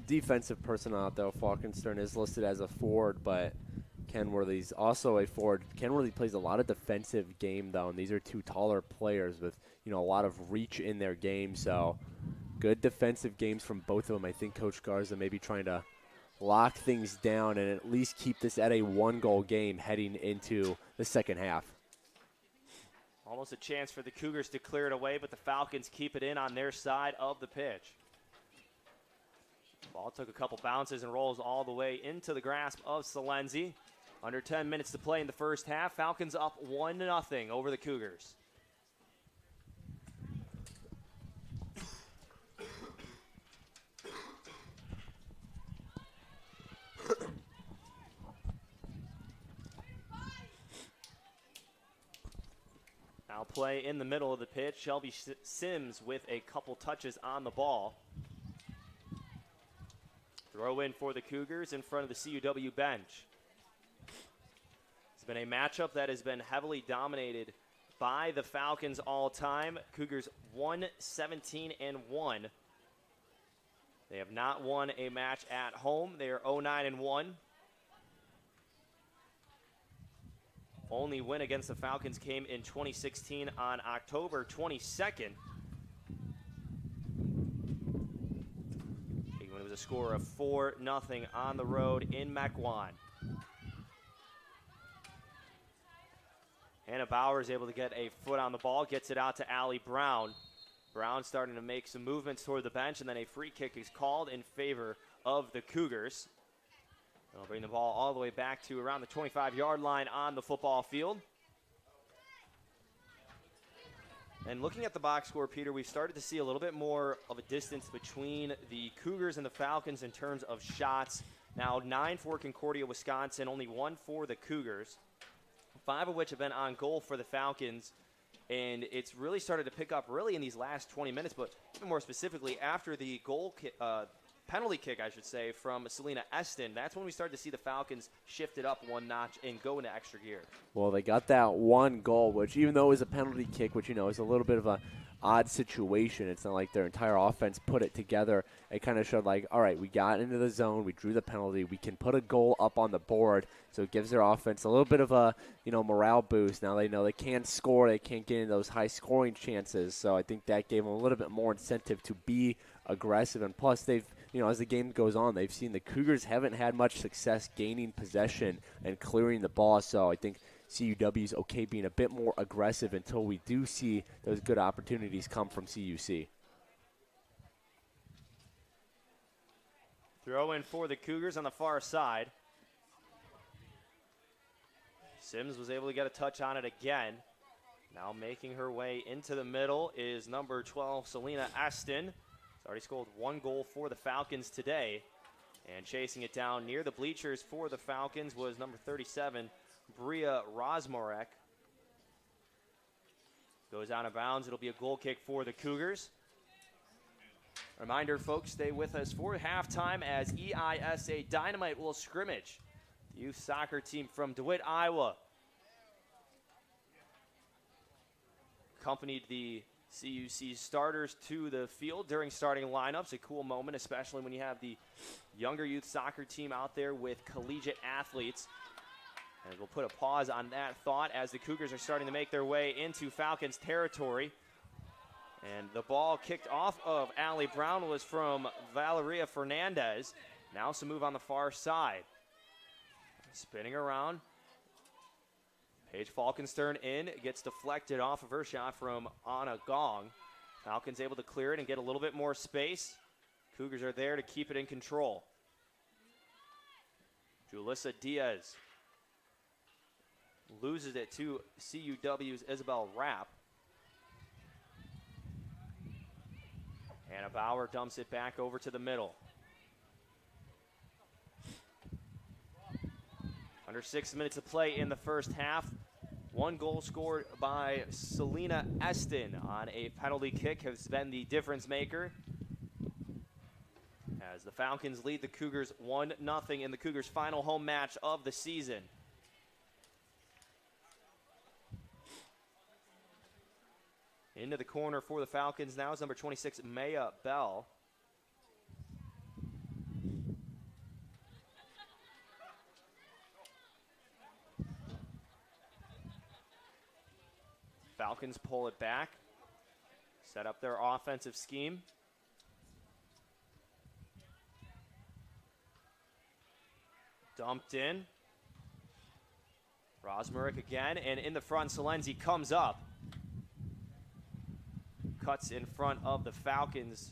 defensive personnel out there. Falkenstern is listed as a forward, but Kenworthy's also a forward. Kenworthy plays a lot of defensive game, though, and these are two taller players with, a lot of reach in their game. So good defensive games from both of them. I think Coach Garza may be trying to lock things down and at least keep this at a one-goal game heading into the second half. Almost a chance for the Cougars to clear it away, but the Falcons keep it in on their side of the pitch. Ball took a couple bounces and rolls all the way into the grasp of Salenzi. Under 10 minutes to play in the first half. Falcons up 1-0 over the Cougars. Now play in the middle of the pitch. Shelby Sims with a couple touches on the ball. Throw in for the Cougars in front of the CUW bench. It's been a matchup that has been heavily dominated by the Falcons all time. Cougars 1-17-1. They have not won a match at home. They are 0-9-1. Only win against the Falcons came in 2016 on October 22nd. It was a score of 4-0 on the road in Mequon. Hannah Bauer is able to get a foot on the ball, gets it out to Allie Brown. Brown starting to make some movements toward the bench, and then a free kick is called in favor of the Cougars. They'll bring the ball all the way back to around the 25-yard line on the football field. And looking at the box score, Peter, we've started to see a little bit more of a distance between the Cougars and the Falcons in terms of shots. Now 9 for Concordia, Wisconsin, only 1 for the Cougars, 5 of which have been on goal for the Falcons. And it's really started to pick up really in these last 20 minutes, but even more specifically after the penalty kick, I should say, from Selena Eston. That's when we started to see the Falcons shift it up one notch and go into extra gear. Well, they got that one goal, which even though it was a penalty kick, which, is a little bit of a odd situation. It's not like their entire offense put it together. It kind of showed like, all right, we got into the zone, we drew the penalty, we can put a goal up on the board. So it gives their offense a little bit of a, morale boost. Now they know they can't score, they can't get in those high scoring chances. So I think that gave them a little bit more incentive to be aggressive. And plus they've, as the game goes on, they've seen the Cougars haven't had much success gaining possession and clearing the ball. So I think CUW is okay being a bit more aggressive until we do see those good opportunities come from CUC. Throw in for the Cougars on the far side. Sims was able to get a touch on it again. Now making her way into the middle is number 12, Selena Eston. She's already scored 1 goal for the Falcons today. And chasing it down near the bleachers for the Falcons was number 37, Bria Rosmarek. Goes out of bounds. It'll be a goal kick for the Cougars. Reminder, folks, stay with us for halftime as EISA Dynamite will scrimmage. The youth soccer team from DeWitt, Iowa. Accompanied the CUC starters to the field during starting lineups. A cool moment, especially when you have the younger youth soccer team out there with collegiate athletes. And we'll put a pause on that thought as the Cougars are starting to make their way into Falcons territory. And the ball kicked off of Allie Brown was from Valeria Fernandez. Now some move on the far side. Spinning around. Paige Falkenstern in, gets deflected off of her shot from Anna Gong. Falcons able to clear it and get a little bit more space. Cougars are there to keep it in control. Julissa Diaz loses it to CUW's Isabel Rapp. Anna Bauer dumps it back over to the middle. Under 6 minutes of play in the first half. One goal scored by Selena Eston on a penalty kick has been the difference maker. As the Falcons lead the Cougars 1-0 in the Cougars' final home match of the season. Into the corner for the Falcons now is number 26, Maya Bell. Falcons pull it back, set up their offensive scheme. Dumped in. Rosmerick again, and in the front, Salenzi comes up. Cuts in front of the Falcons.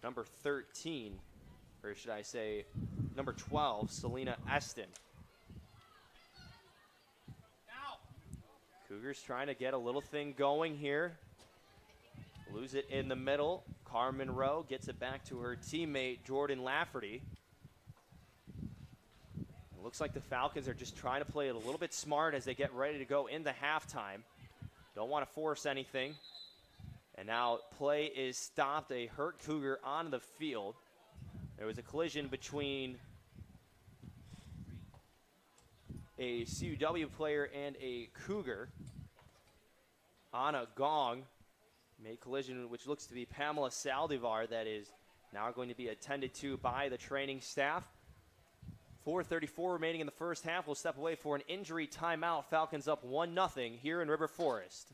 Number 13, or should I say number 12, Selena Eston. Cougars trying to get a little thing going here. Lose it in the middle. Carmen Rowe gets it back to her teammate, Jordan Lafferty. It looks like the Falcons are just trying to play it a little bit smart as they get ready to go into halftime. Don't want to force anything. And now play is stopped. A hurt Cougar on the field. There was a collision between a CUW player and a Cougar. Anna Gong made collision, which looks to be Pamela Saldivar, that is now going to be attended to by the training staff. 4:34 remaining in the first half. We'll step away for an injury timeout. Falcons up 1-0 here in River Forest.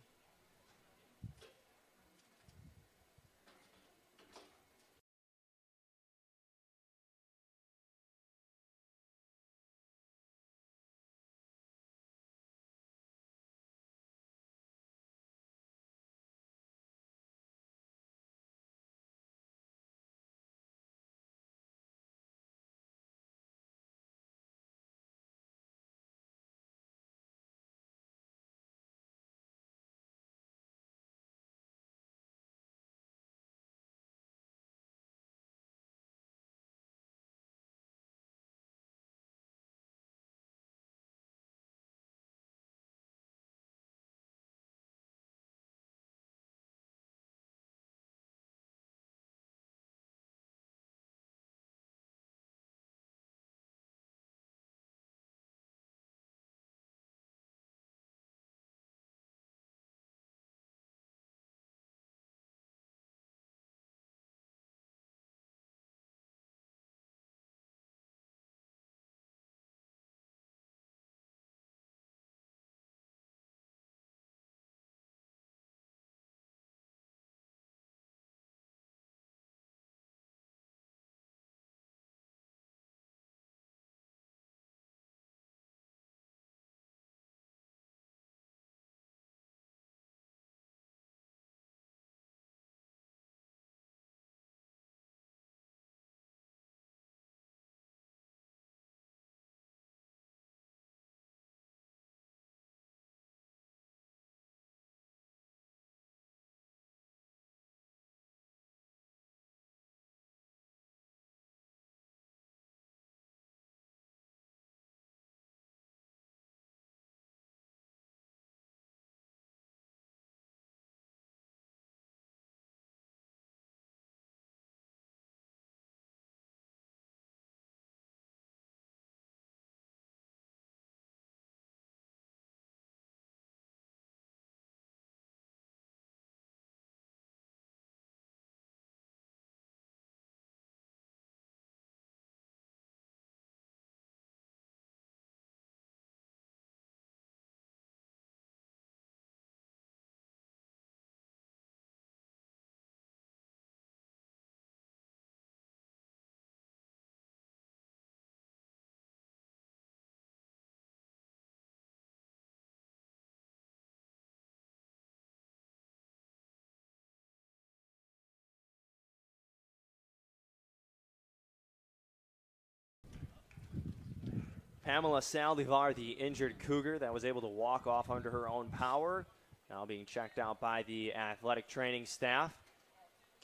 Pamela Saldivar, the injured Cougar that was able to walk off under her own power, now being checked out by the athletic training staff.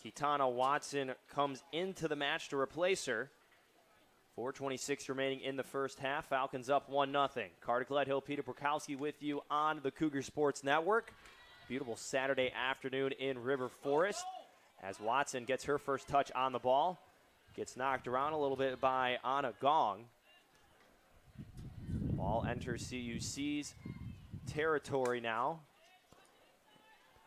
Kitana Watson comes into the match to replace her. 4:26 remaining in the first half. Falcons up 1-0. Carter Gledhill, Peter Prokowski with you on the Cougar Sports Network. Beautiful Saturday afternoon in River Forest as Watson gets her first touch on the ball. Gets knocked around a little bit by Anna Gong. Ball enters CUC's territory now.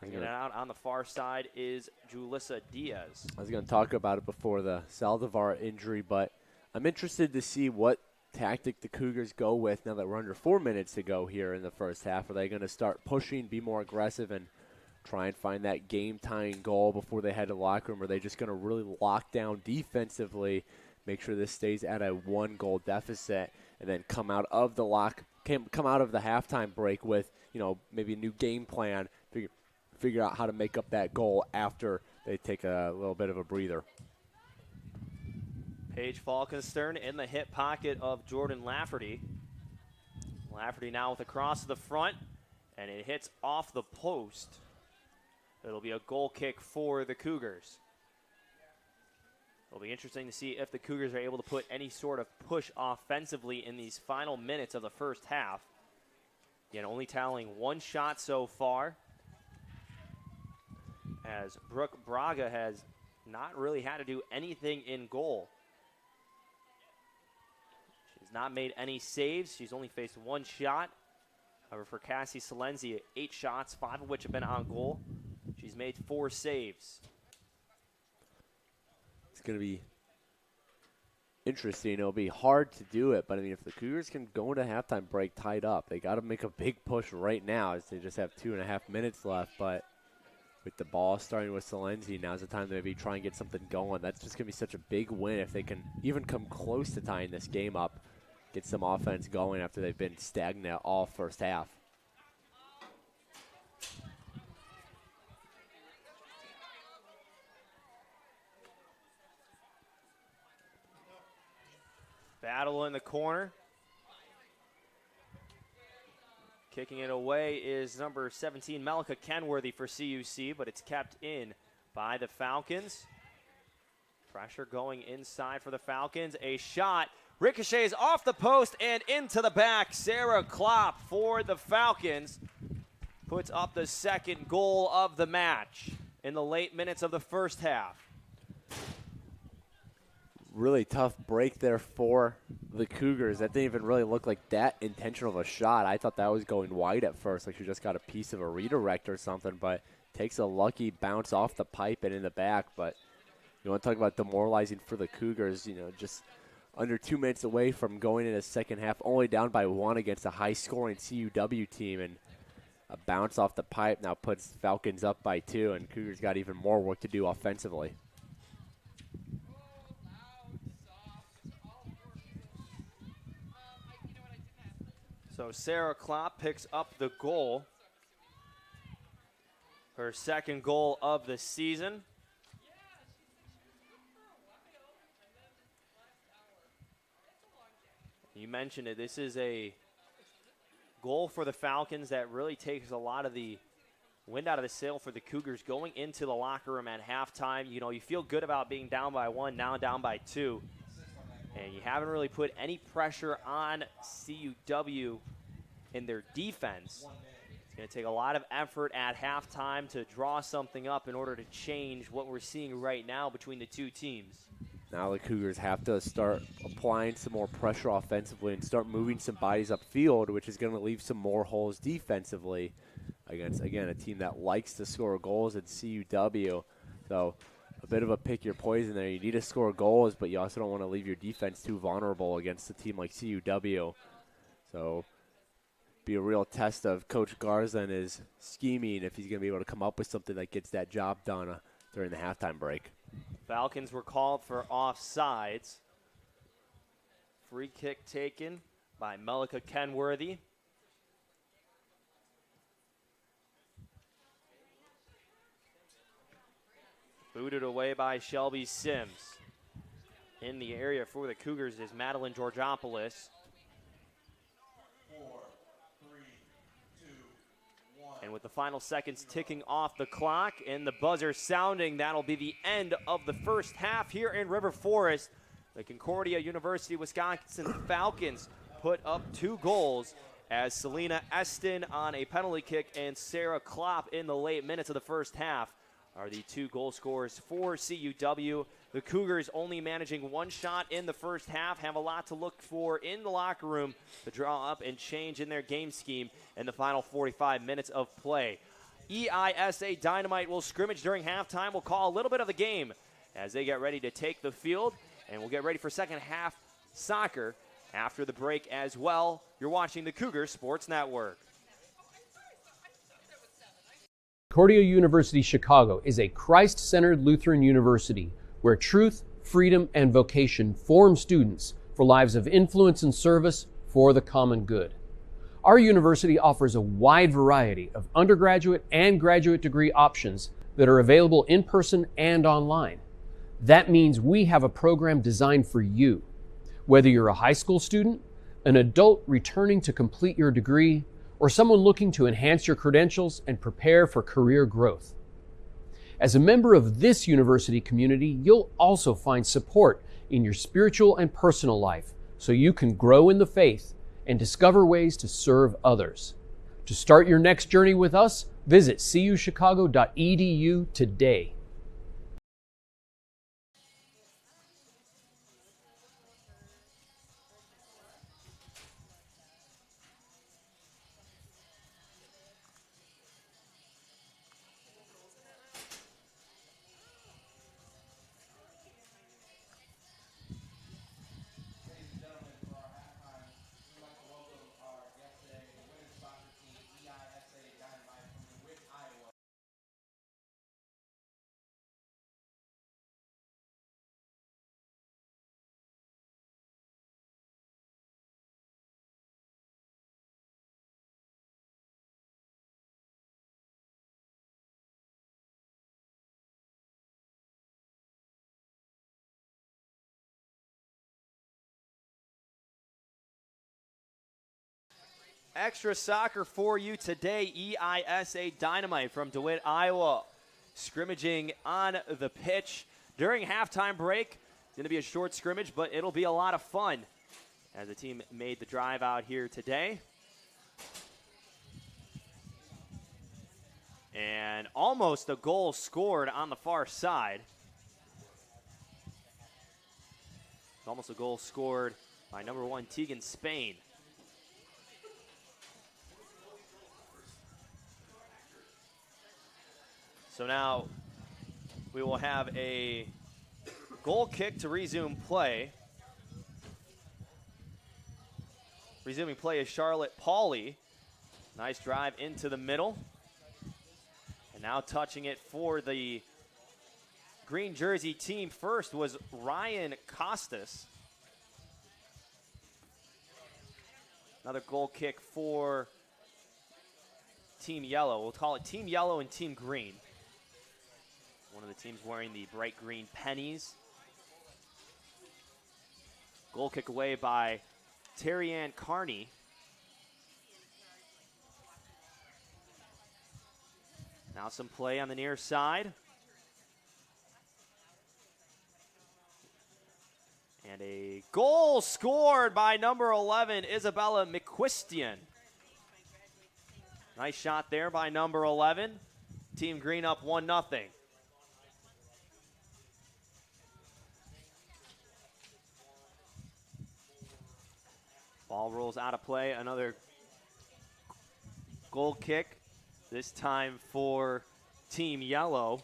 Bringing it out on the far side is Julissa Diaz. I was going to talk about it before the Saldivar injury, but I'm interested to see what tactic the Cougars go with now that we're under 4 minutes to go here in the first half. Are they going to start pushing, be more aggressive, and try and find that game-tying goal before they head to the locker room? Or are they just going to really lock down defensively, make sure this stays at a 1-goal deficit, and then come out of the halftime break with, maybe a new game plan, figure out how to make up that goal after they take a little bit of a breather. Paige Falkenstern in the hip pocket of Jordan Lafferty. Lafferty now with a cross to the front, and it hits off the post. It'll be a goal kick for the Cougars. It'll be interesting to see if the Cougars are able to put any sort of push offensively in these final minutes of the first half. Again, only tallying 1 shot so far, as Brooke Braga has not really had to do anything in goal. She's not made any saves. She's only faced 1 shot. However, for Cassie Salenzi, 8 shots, 5 of which have been on goal. She's made 4 saves. It's going to be interesting. It'll be hard to do it, but, if the Cougars can go into halftime break tied up, they got to make a big push right now as they just have 2.5 minutes left. But with the ball starting with Salenzi, now's the time to maybe try and get something going. That's just going to be such a big win if they can even come close to tying this game up, get some offense going after they've been stagnant all first half. Battle in the corner. Kicking it away is number 17, Melika Kenworthy for CUC, but it's kept in by the Falcons. Pressure going inside for the Falcons. A shot. Ricochets off the post and into the back. Sarah Klopp for the Falcons puts up the second goal of the match in the late minutes of the first half. Really tough break there for the Cougars. That didn't even really look like that intentional of a shot. I thought that was going wide at first, like she just got a piece of a redirect or something, but takes a lucky bounce off the pipe and in the back. But you want to talk about demoralizing for the Cougars, just under 2 minutes away from going in a second half, only down by 1 against a high-scoring CUW team, and a bounce off the pipe now puts Falcons up by 2, and Cougars got even more work to do offensively. So Sarah Klopp picks up the goal. Her second goal of the season. You mentioned it. This is a goal for the Falcons that really takes a lot of the wind out of the sail for the Cougars going into the locker room at halftime. You feel good about being down by 1, now down by 2. And you haven't really put any pressure on CUW in their defense. It's going to take a lot of effort at halftime to draw something up in order to change what we're seeing right now between the two teams. Now the Cougars have to start applying some more pressure offensively and start moving some bodies upfield, which is going to leave some more holes defensively against, again, a team that likes to score goals at CUW. So a bit of a pick your poison there. You need to score goals, but you also don't want to leave your defense too vulnerable against a team like CUW. So be a real test of Coach Garza and his scheming if he's going to be able to come up with something that gets that job done during the halftime break. Falcons were called for offsides. Free kick taken by Melika Kenworthy. Booted away by Shelby Sims. In the area for the Cougars is Madeline Georgopoulos. And with the final seconds ticking off the clock and the buzzer sounding, that'll be the end of the first half here in River Forest. The Concordia University Wisconsin Falcons put up 2 goals as Selena Eston on a penalty kick and Sarah Klopp in the late minutes of the first half are the 2 goal scorers for CUW. The Cougars only managing 1 shot in the first half, have a lot to look for in the locker room to draw up and change in their game scheme in the final 45 minutes of play. EISA Dynamite will scrimmage during halftime. We'll call a little bit of the game as they get ready to take the field, and we'll get ready for second half soccer after the break as well. You're watching the Cougar Sports Network. Concordia University Chicago is a Christ-centered Lutheran university where truth, freedom, and vocation form students for lives of influence and service for the common good. Our university offers a wide variety of undergraduate and graduate degree options that are available in person and online. That means we have a program designed for you. Whether you're a high school student, an adult returning to complete your degree, or someone looking to enhance your credentials and prepare for career growth. As a member of this university community, you'll also find support in your spiritual and personal life so you can grow in the faith and discover ways to serve others. To start your next journey with us, visit cuchicago.edu today. Ladies and gentlemen, for our halftime, we'd like to welcome our guest today, the women's soccer team, EISA Dynamite from DeWitt, Iowa. Extra soccer for you today. EISA Dynamite from DeWitt, Iowa, scrimmaging on the pitch during halftime break. It's going to be a short scrimmage, but it'll be a lot of fun as the team made the drive out here today. And almost a goal scored on the far side. Almost a goal scored by number 1, Tegan Spain. So now we will have a goal kick to resume play. Resuming play is Charlotte Pauley. Nice drive into the middle. And now touching it for the green jersey team first was Ryan Costas. Another goal kick for Team Yellow. We'll call it Team Yellow and Team Green. One of the teams wearing the bright green pennies. Goal kick away by Terry Ann Carney. Now some play on the near side. And a goal scored by number 11, Isabella McQuistion. Nice shot there by number 11. Team Green up 1-0. Ball rolls out of play. Another goal kick, this time for Team Yellow.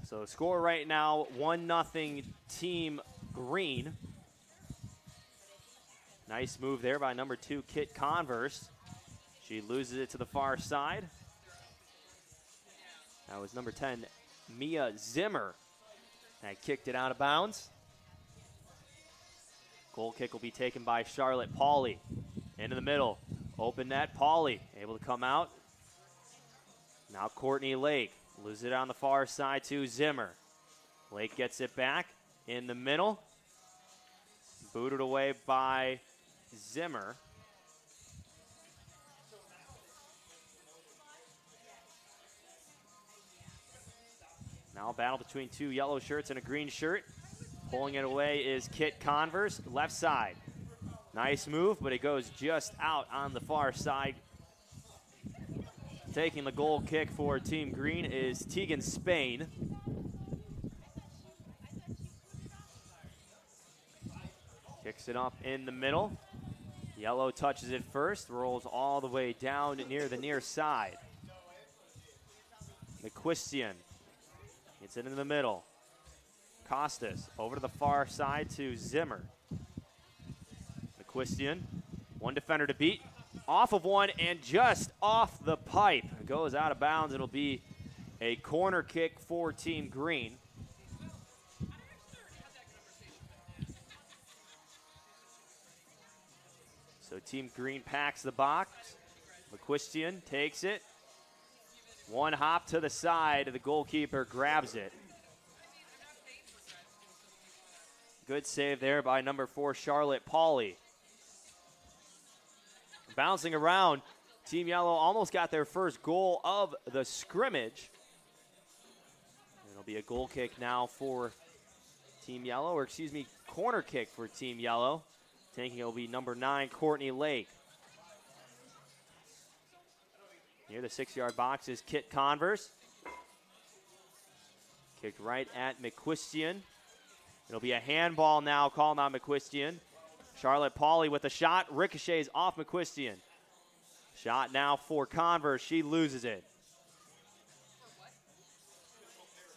So score right now, 1-0 Team Green. Nice move there by number 2, Kit Converse. She loses it to the far side. That was number 10, Mia Zimmer. That kicked it out of bounds. Goal kick will be taken by Charlotte Pauley. Into the middle. Open net, Pauley able to come out. Now Courtney Lake Lose it on the far side to Zimmer. Lake gets it back in the middle. Booted away by Zimmer. Now a battle between two yellow shirts and a green shirt. Pulling it away is Kit Converse, left side. Nice move, but it goes just out on the far side. Taking the goal kick for Team Green is Tegan Spain. Kicks it up in the middle. Yellow touches it first, rolls all the way down near the near side. McQuistion gets it in the middle. Costas over to the far side to Zimmer. McQuistion, one defender to beat. Off of one and just off the pipe. It goes out of bounds. It'll be a corner kick for Team Green. So Team Green packs the box. McQuistion takes it. One hop to the side. The goalkeeper grabs it. Good save there by number 4, Charlotte Pauley. Bouncing around, Team Yellow almost got their first goal of the scrimmage. It'll be a goal kick now for Team Yellow, or excuse me, corner kick for Team Yellow. Taking it will be number 9, Courtney Lake. Near the 6-yard box is Kit Converse. Kicked right at McQuistion. It'll be a handball now called on McQuistion. Charlotte Pauley with a shot, ricochets off McQuistion. Shot now for Converse, she loses it.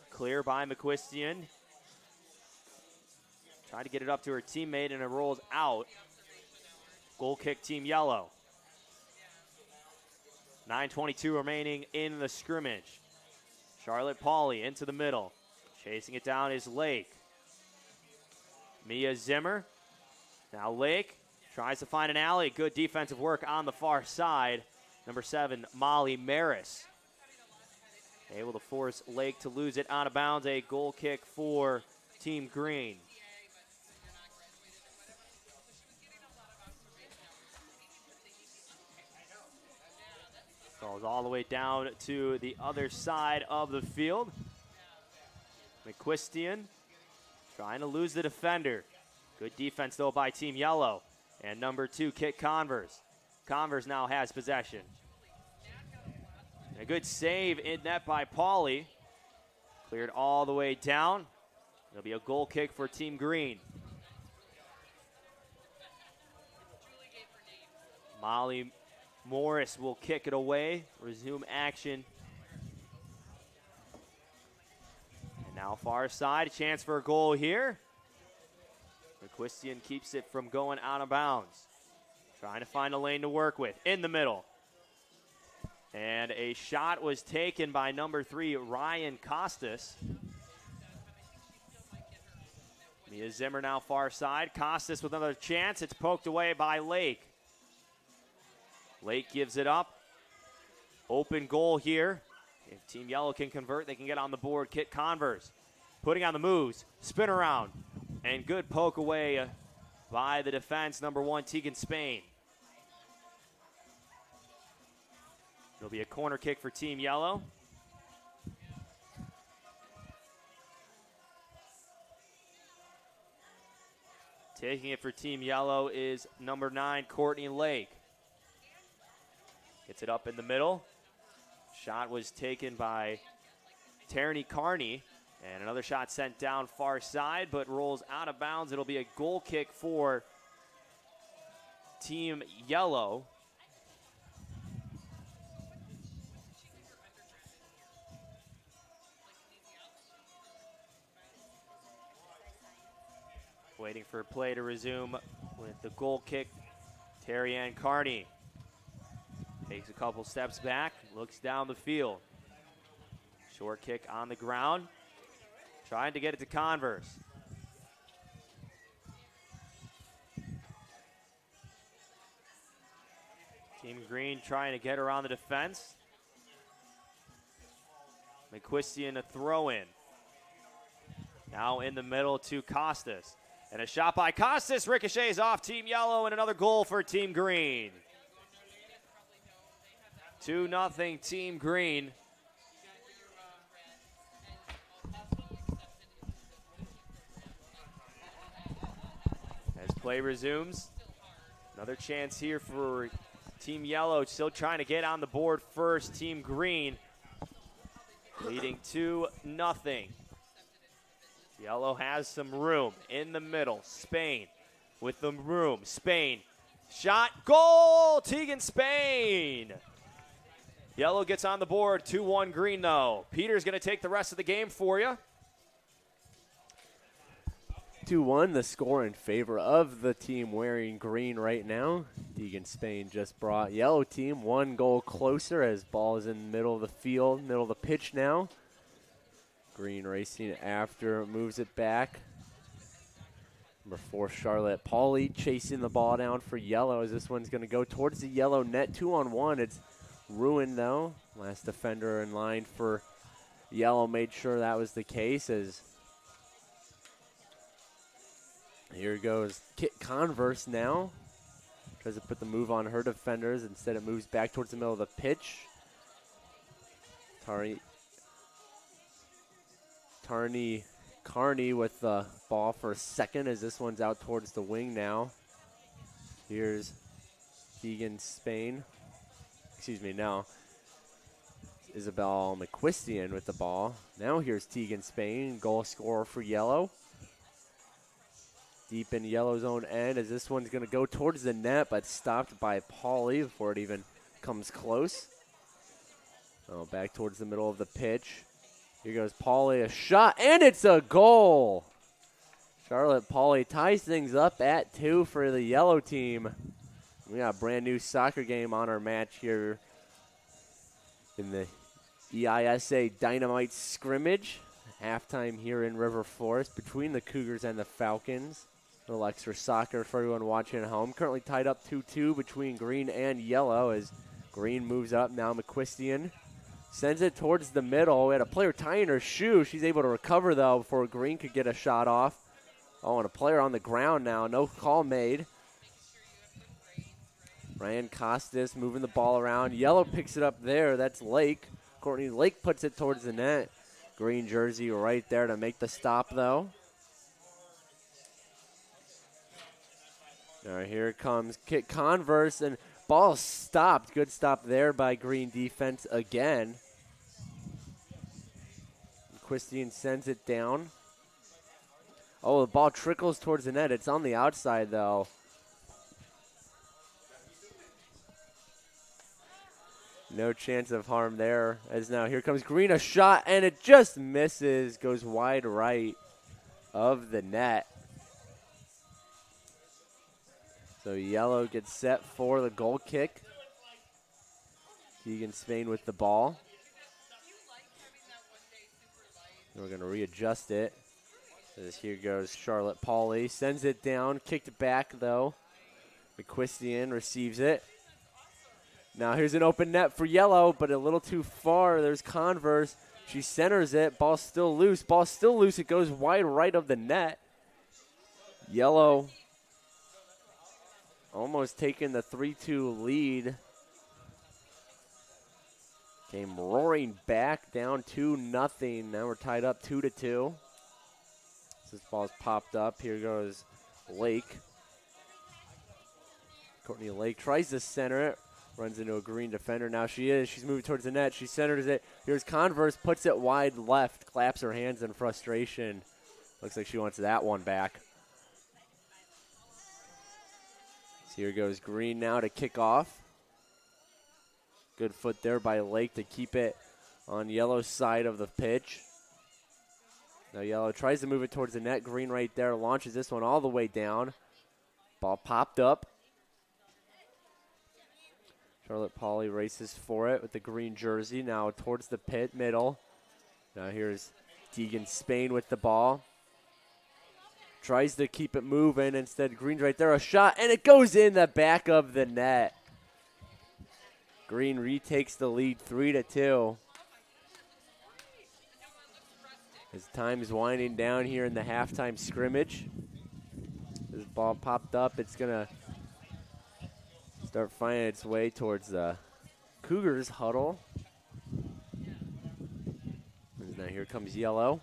Clear by McQuistion. Trying to get it up to her teammate and it rolls out. Goal kick Team Yellow. 9:22 remaining in the scrimmage. Charlotte Pauley into the middle. Chasing it down is Lake. Mia Zimmer. Now Lake tries to find an alley. Good defensive work on the far side. Number 7, Molly Maris. Able to force Lake to lose it out of bounds. A goal kick for Team Green. Goes all the way down to the other side of the field. McQuistion trying to lose the defender. Good defense, though, by Team Yellow. And number 2, Kit Converse. Converse now has possession. A good save in net by Pauley. Cleared all the way down. It'll be a goal kick for Team Green. Molly Morris will kick it away, resume action. And now far side, a chance for a goal here. McQuistion keeps it from going out of bounds. Trying to find a lane to work with in the middle. And a shot was taken by number 3, Ryan Costas. Mia Zimmer now far side. Costas with another chance. It's poked away by Lake. Lake gives it up. Open goal here. If Team Yellow can convert, they can get on the board. Kit Converse putting on the moves. Spin around. And good poke away by the defense, number 1, Tegan Spain. It'll be a corner kick for Team Yellow. Taking it for Team Yellow is number 9, Courtney Lake. Gets it up in the middle. Shot was taken by Tierney Carney. And another shot sent down far side, but rolls out of bounds. It'll be a goal kick for Team Yellow. Waiting for play to resume with the goal kick. Terry Ann Carney takes a couple steps back, looks down the field. Short kick on the ground. Trying to get it to Converse. Team Green trying to get around the defense. McQuistion a throw in. Now in the middle to Costas. And a shot by Costas ricochets off Team Yellow, and another goal for Team Green. 2-0 Team Green. As play resumes, another chance here for Team Yellow, still trying to get on the board first. Team Green leading 2-0. Yellow has some room in the middle. Spain with the room. Spain, shot, goal! Tegan Spain. Yellow gets on the board, 2-1 Green though. Peter's going to take the rest of the game for you. 2-1, the score in favor of the team wearing green right now. Deegan Spain just brought Yellow team 1 goal closer as ball is in the middle of the field, middle of the pitch now. Green racing after, moves it back. Number 4, Charlotte Pauly chasing the ball down for Yellow as this one's going to go towards the Yellow net. 2-on-1, it's ruined though. Last defender in line for Yellow made sure that was the case as here goes Kit Converse now. Tries to put the move on her defenders. Instead it moves back towards the middle of the pitch. Tarney Carney with the ball for a second as this one's out towards the wing now. Here's Deegan Spain. Excuse me, now Isabel McQuistion with the ball. Now here's Tegan Spain, goal scorer for Yellow. Deep in Yellow's own end as this one's going to go towards the net, but stopped by Pauly before it even comes close. Oh, back towards the middle of the pitch. Here goes Pauly, a shot, and it's a goal. Charlotte Pauly ties things up at 2 for the Yellow team. We got a brand new soccer game on our match here in the EISA Dynamite scrimmage. Halftime here in River Forest between the Cougars and the Falcons. A little extra soccer for everyone watching at home. Currently tied up 2-2 between Green and Yellow as Green moves up. Now McQuistion sends it towards the middle. We had a player tying her shoe. She's able to recover, though, before Green could get a shot off. Oh, and a player on the ground now. No call made. Ryan Costas moving the ball around. Yellow picks it up there. That's Lake. Courtney Lake puts it towards the net. Green jersey right there to make the stop, though. All right, here comes Kit Converse, and ball stopped. Good stop there by Green defense again. Christian sends it down. Oh, the ball trickles towards the net. It's on the outside, though. No chance of harm there. As now here comes Green, a shot, and it just misses. Goes wide right of the net. So Yellow gets set for the goal kick. Deegan Spain with the ball. We're going to readjust it. As here goes Charlotte Pauly. Sends it down. Kicked it back, though. McQuistion receives it. Now here's an open net for Yellow, but a little too far. There's Converse. She centers it. Ball's still loose. Ball's still loose. It goes wide right of the net. Yellow almost taking the 3-2 lead. Came roaring back down 2-0. Now we're tied up 2-2. This ball's popped up. Here goes Lake. Courtney Lake tries to center it. Runs into a Green defender. Now she's moving towards the net. She centers it. Here's Converse, puts it wide left. Claps her hands in frustration. Looks like she wants that one back. So here goes Green now to kick off. Good foot there by Lake to keep it on Yellow's side of the pitch. Now Yellow tries to move it towards the net. Green right there launches this one all the way down. Ball popped up. Charlotte Pauly races for it with the green jersey. Now towards the pit, middle. Now here's Deegan Spain with the ball. Tries to keep it moving. Instead, Green's right there. A shot, and it goes in the back of the net. Green retakes the lead 3-2. As time is winding down here in the halftime scrimmage. This ball popped up. It's going to start finding its way towards the Cougars huddle. And now here comes yellow.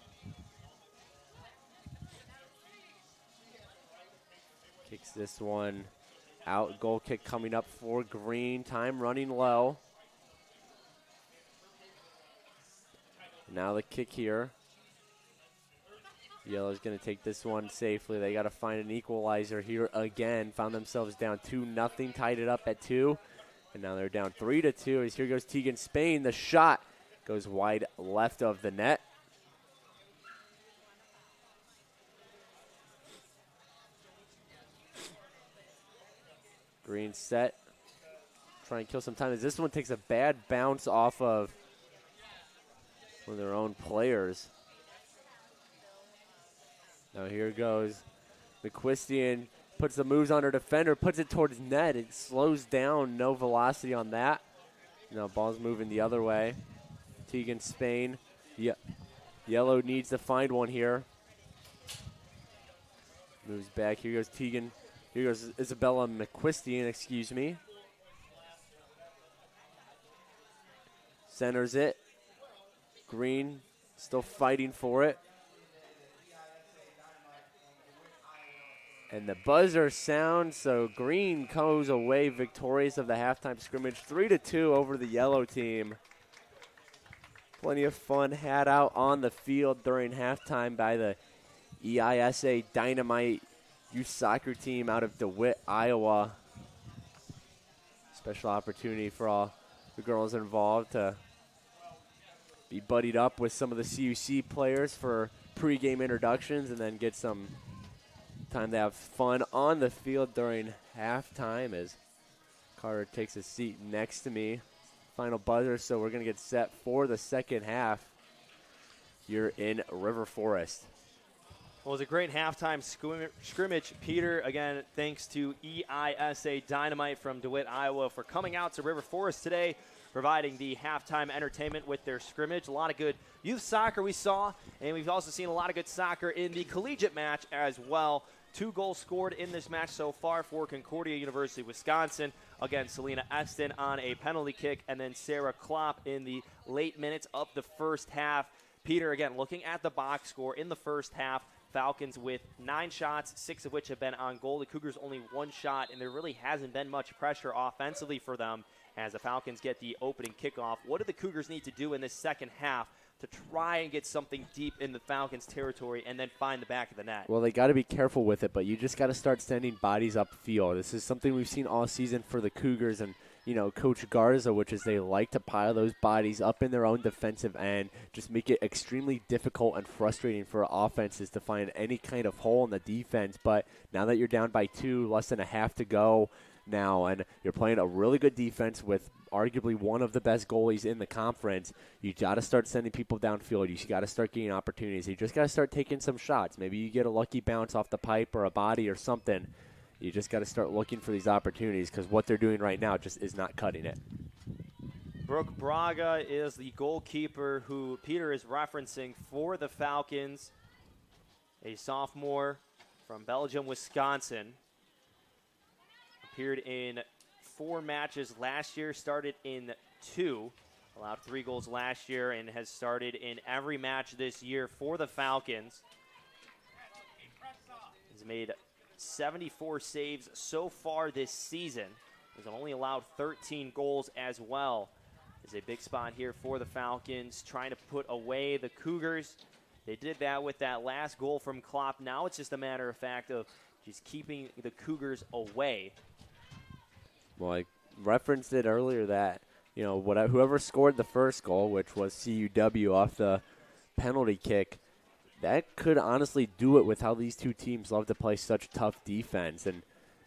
Kicks this one out. Goal kick coming up for green. Time running low. Now the kick here. Yellow's going to take this one safely. They got to find an equalizer here again. Found themselves down 2-0, tied it up at 2. And now they're down 3-2 as here goes Tegan Spain. The shot goes wide left of the net. Green set. Try and kill some time as this one takes a bad bounce off of one of their own players. Now here goes McQuistion, puts the moves on her defender, puts it towards net. It slows down, no velocity on that. Now ball's moving the other way. Tegan Spain, yellow needs to find one here. Moves back, here goes Tegan, here goes Isabella McQuistion, excuse me. Centers it. Green still fighting for it. And the buzzer sounds, so Green goes away victorious of the halftime scrimmage, 3-2 over the yellow team. Plenty of fun had out on the field during halftime by the EISA Dynamite youth soccer team out of DeWitt, Iowa. Special opportunity for all the girls involved to be buddied up with some of the CUC players for pregame introductions and then get some time to have fun on the field during halftime as Carter takes a seat next to me. Final buzzer, so we're going to get set for the second half here in River Forest. Well, it was a great halftime scrimmage, Peter. Again, thanks to EISA Dynamite from DeWitt, Iowa, for coming out to River Forest today, providing the halftime entertainment with their scrimmage. A lot of good youth soccer we saw, and we've also seen a lot of good soccer in the collegiate match as well. 2 goals scored in this match so far for Concordia University, Wisconsin. Again, Selena Eston on a penalty kick, and then Sarah Klopp in the late minutes of the first half. Peter, again, looking at the box score in the first half, Falcons with 9 shots, 6 of which have been on goal. The Cougars only 1 shot, and there really hasn't been much pressure offensively for them as the Falcons get the opening kickoff. What do the Cougars need to do in this second half to try and get something deep in the Falcons' territory and then find the back of the net? Well, they got to be careful with it, but you just got to start sending bodies upfield. This is something we've seen all season for the Cougars and, you know, Coach Garza, which is they like to pile those bodies up in their own defensive end, just make it extremely difficult and frustrating for offenses to find any kind of hole in the defense. But now that you're down by 2, less than a half to go now, and you're playing a really good defense with arguably one of the best goalies in the conference, you got to start sending people downfield. You got to start getting opportunities. You just got to start taking some shots. Maybe you get a lucky bounce off the pipe or a body or something. You just got to start looking for these opportunities because what they're doing right now just is not cutting it. Brooke Braga is the goalkeeper who Peter is referencing for the Falcons, a sophomore from Belgium, Wisconsin. Appeared in 4 matches last year, started in 2, allowed 3 goals last year, and has started in every match this year for the Falcons. He's made 74 saves so far this season. He's only allowed 13 goals as well. It's a big spot here for the Falcons, trying to put away the Cougars. They did that with that last goal from Klopp. Now it's just a matter of fact of just keeping the Cougars away. Well, I referenced it earlier that, you know, whoever scored the first goal, which was CUW off the penalty kick, that could honestly do it with how these two teams love to play such tough defense. And,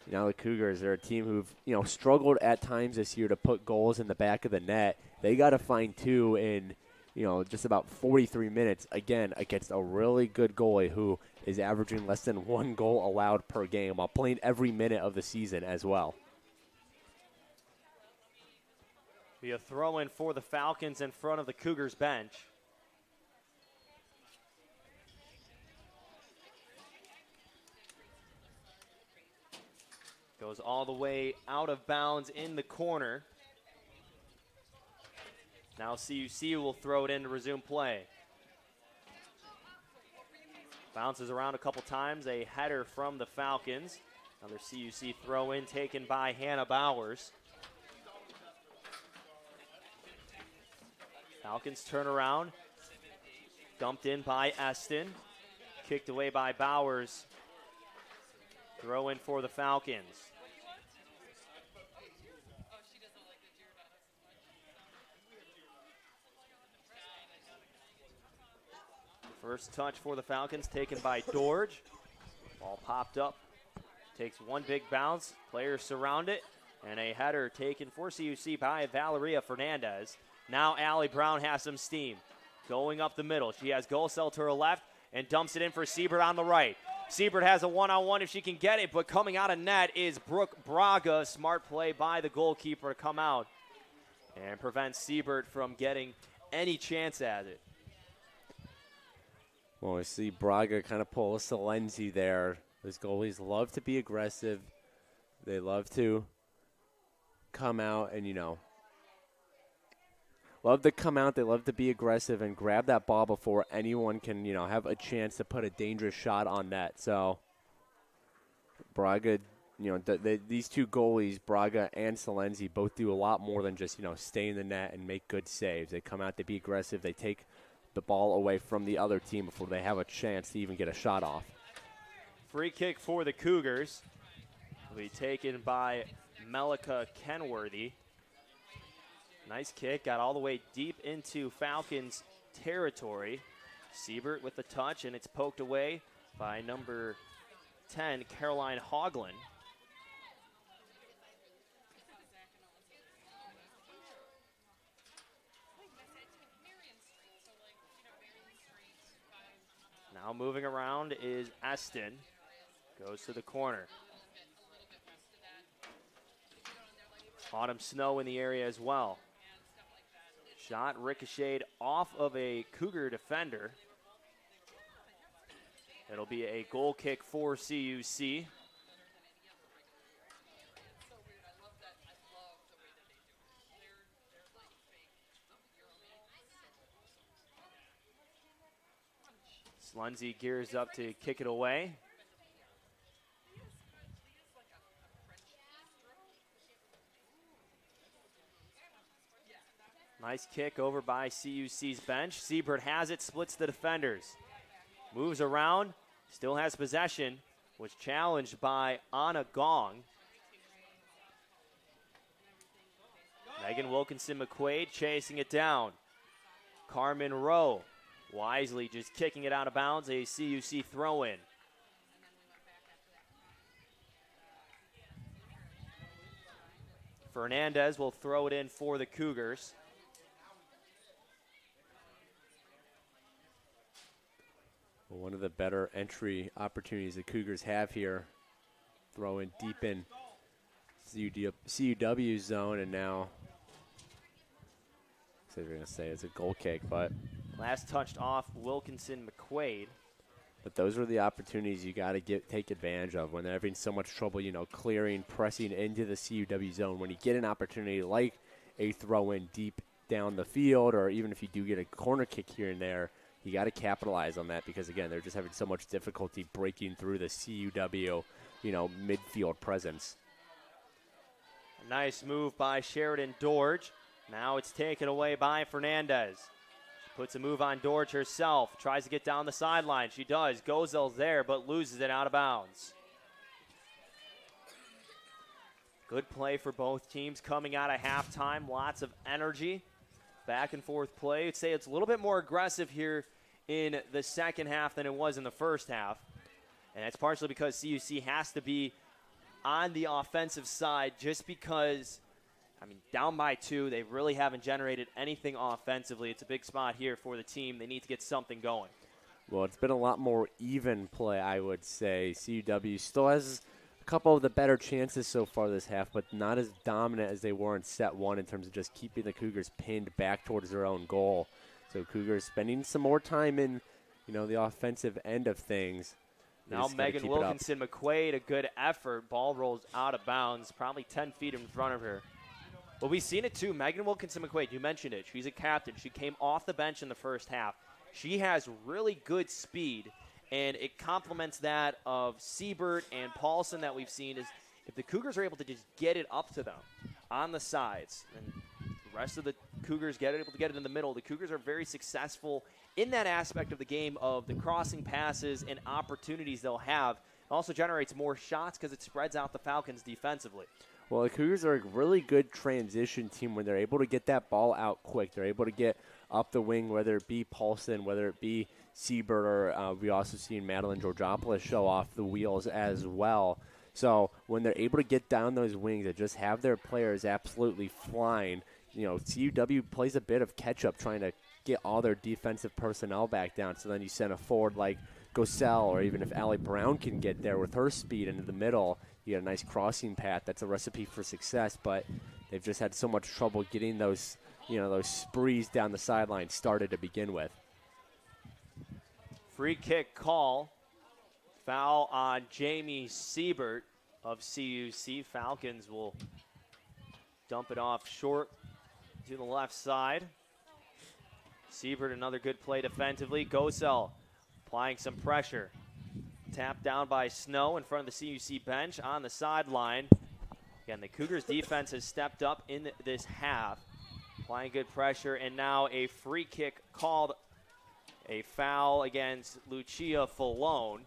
you know, the Cougars are a team who've, you know, struggled at times this year to put goals in the back of the net. They got to find 2 in, you know, just about 43 minutes, again, against a really good goalie who is averaging less than 1 goal allowed per game while playing every minute of the season as well. Be a throw-in for the Falcons in front of the Cougars bench. Goes all the way out of bounds in the corner. Now CUC will throw it in to resume play. Bounces around a couple times. A header from the Falcons. Another CUC throw in taken by Hannah Bowers. Falcons turn around. Dumped in by Eston. Kicked away by Bowers. Throw in for the Falcons. First touch for the Falcons taken by Dorge. Ball popped up. Takes one big bounce. Players surround it. And a header taken for CUC by Valeria Fernandez. Now Allie Brown has some steam. Going up the middle. She has Golsell to her left and dumps it in for Siebert on the right. Siebert has a one-on-one if she can get it, but coming out of net is Brooke Braga. Smart play by the goalkeeper to come out and prevent Siebert from getting any chance at it. Well, we see Braga kind of pull a Salenzi there. Those goalies love to be aggressive. They love to come out and, love to come out. They love to be aggressive and grab that ball before anyone can, have a chance to put a dangerous shot on net. So Braga, these two goalies, Braga and Salenzi, both do a lot more than just, stay in the net and make good saves. They come out to be aggressive. They take the ball away from the other team before they have a chance to even get a shot off. Free kick for the Cougars will be taken by Melika Kenworthy. Nice kick, got all the way deep into Falcons territory. Siebert with the touch, and it's poked away by number 10, Caroline Hoagland. Now moving around is Eston. Goes to the corner. Autumn snow in the area as well. Shot ricocheted off of a Cougar defender. It'll be a goal kick for CUC. Slenzi gears up to kick it away. Nice kick over by CUC's bench. Siebert has it, splits the defenders. Moves around, still has possession. Was challenged by Anna Gong. Megan Wilkinson-McQuaid chasing it down. Carmen Rowe wisely just kicking it out of bounds. A CUC throw-in. Fernandez will throw it in for the Cougars. Well, one of the better entry opportunities the Cougars have here. Throw in deep in CUW zone, and now they're going to say it's a goal kick, but last touched off Wilkinson-McQuaid. But those are the opportunities you got to take advantage of when they're having so much trouble, clearing, pressing into the CUW zone. When you get an opportunity like a throw-in deep down the field, or even if you do get a corner kick here and there, you got to capitalize on that because, again, they're just having so much difficulty breaking through the CUW, midfield presence. A nice move by Sheridan Dorge. Now it's taken away by Fernandez. Puts a move on Dorge herself. Tries to get down the sideline. She does. Gozel's there, but loses it out of bounds. Good play for both teams coming out of halftime. Lots of energy. Back and forth play. I'd say it's a little bit more aggressive here in the second half than it was in the first half. And that's partially because CUC has to be on the offensive side just because, down by 2, they really haven't generated anything offensively. It's a big spot here for the team. They need to get something going. Well, it's been a lot more even play, I would say. CUW still has a couple of the better chances so far this half, but not as dominant as they were in set 1 in terms of just keeping the Cougars pinned back towards their own goal. So Cougars spending some more time in, the offensive end of things. Now Megan Wilkinson-McQuaid, a good effort. Ball rolls out of bounds, probably 10 feet in front of her. But we've seen it too. Megan Wilkinson-McQuaid, you mentioned it. She's a captain. She came off the bench in the first half. She has really good speed, and it complements that of Siebert and Paulson that we've seen. Is if the Cougars are able to just get it up to them on the sides, and the rest of the Cougars able to get it in the middle, the Cougars are very successful in that aspect of the game of the crossing passes and opportunities they'll have. It also generates more shots because it spreads out the Falcons defensively. Well, the Cougars are a really good transition team when they're able to get that ball out quick. They're able to get up the wing, whether it be Paulson, whether it be Siebert, or we also seen Madeline Georgopoulos show off the wheels as well. So when they're able to get down those wings and just have their players absolutely flying, you know, CUW plays a bit of catch-up trying to get all their defensive personnel back down. So then you send a forward like Gosell, or even if Allie Brown can get there with her speed into the middle, you get a nice crossing path. That's a recipe for success, but they've just had so much trouble getting those, you know, those sprees down the sideline started to begin with. Free kick call. Foul on Jamie Siebert of CUC. Falcons will dump it off short to the left side. Siebert, another good play defensively. Gosell applying some pressure. Tapped down by Snow in front of the CUC bench on the sideline. Again, the Cougars defense has stepped up in this half, applying good pressure, and now a free kick called, a foul against Lucia Falone.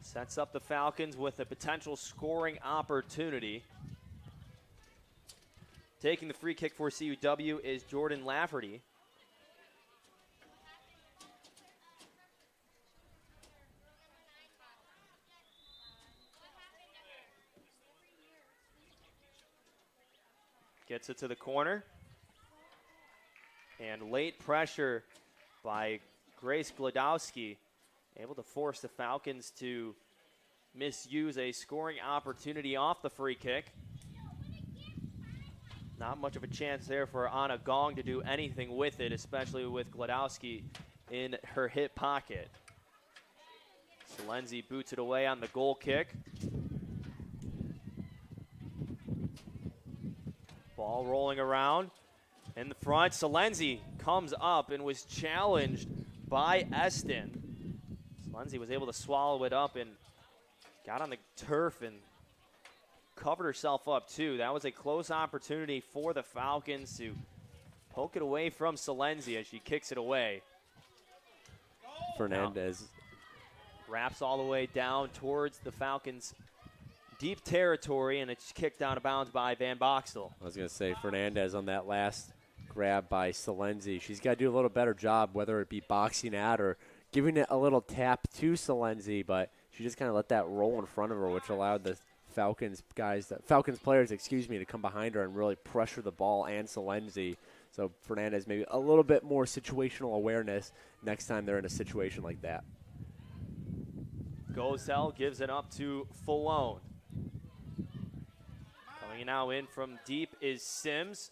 Sets up the Falcons with a potential scoring opportunity. Taking the free kick for CUW is Jordan Lafferty. Gets it to the corner. And late pressure by Grace Glodowski, able to force the Falcons to misuse a scoring opportunity off the free kick. Not much of a chance there for Anna Gong to do anything with it, especially with Glodowski in her hip pocket. Salenzi boots it away on the goal kick. Ball rolling around in the front. Salenzi comes up and was challenged by Eston. Salenzi was able to swallow it up and got on the turf and covered herself up too. That was a close opportunity for the Falcons to poke it away from Salenzi as she kicks it away. Fernandez wraps all the way down towards the Falcons' deep territory, and it's kicked out of bounds by Van Boxtel. I was going to say, Fernandez on that last grab by Salenzi. She's got to do a little better job, whether it be boxing out or giving it a little tap to Salenzi, but she just kind of let that roll in front of her, which allowed the Falcons players, to come behind her and really pressure the ball and Salenzi. So Fernandez maybe a little bit more situational awareness next time they're in a situation like that. Gosell gives it up to Falone. Coming now in from deep is Sims.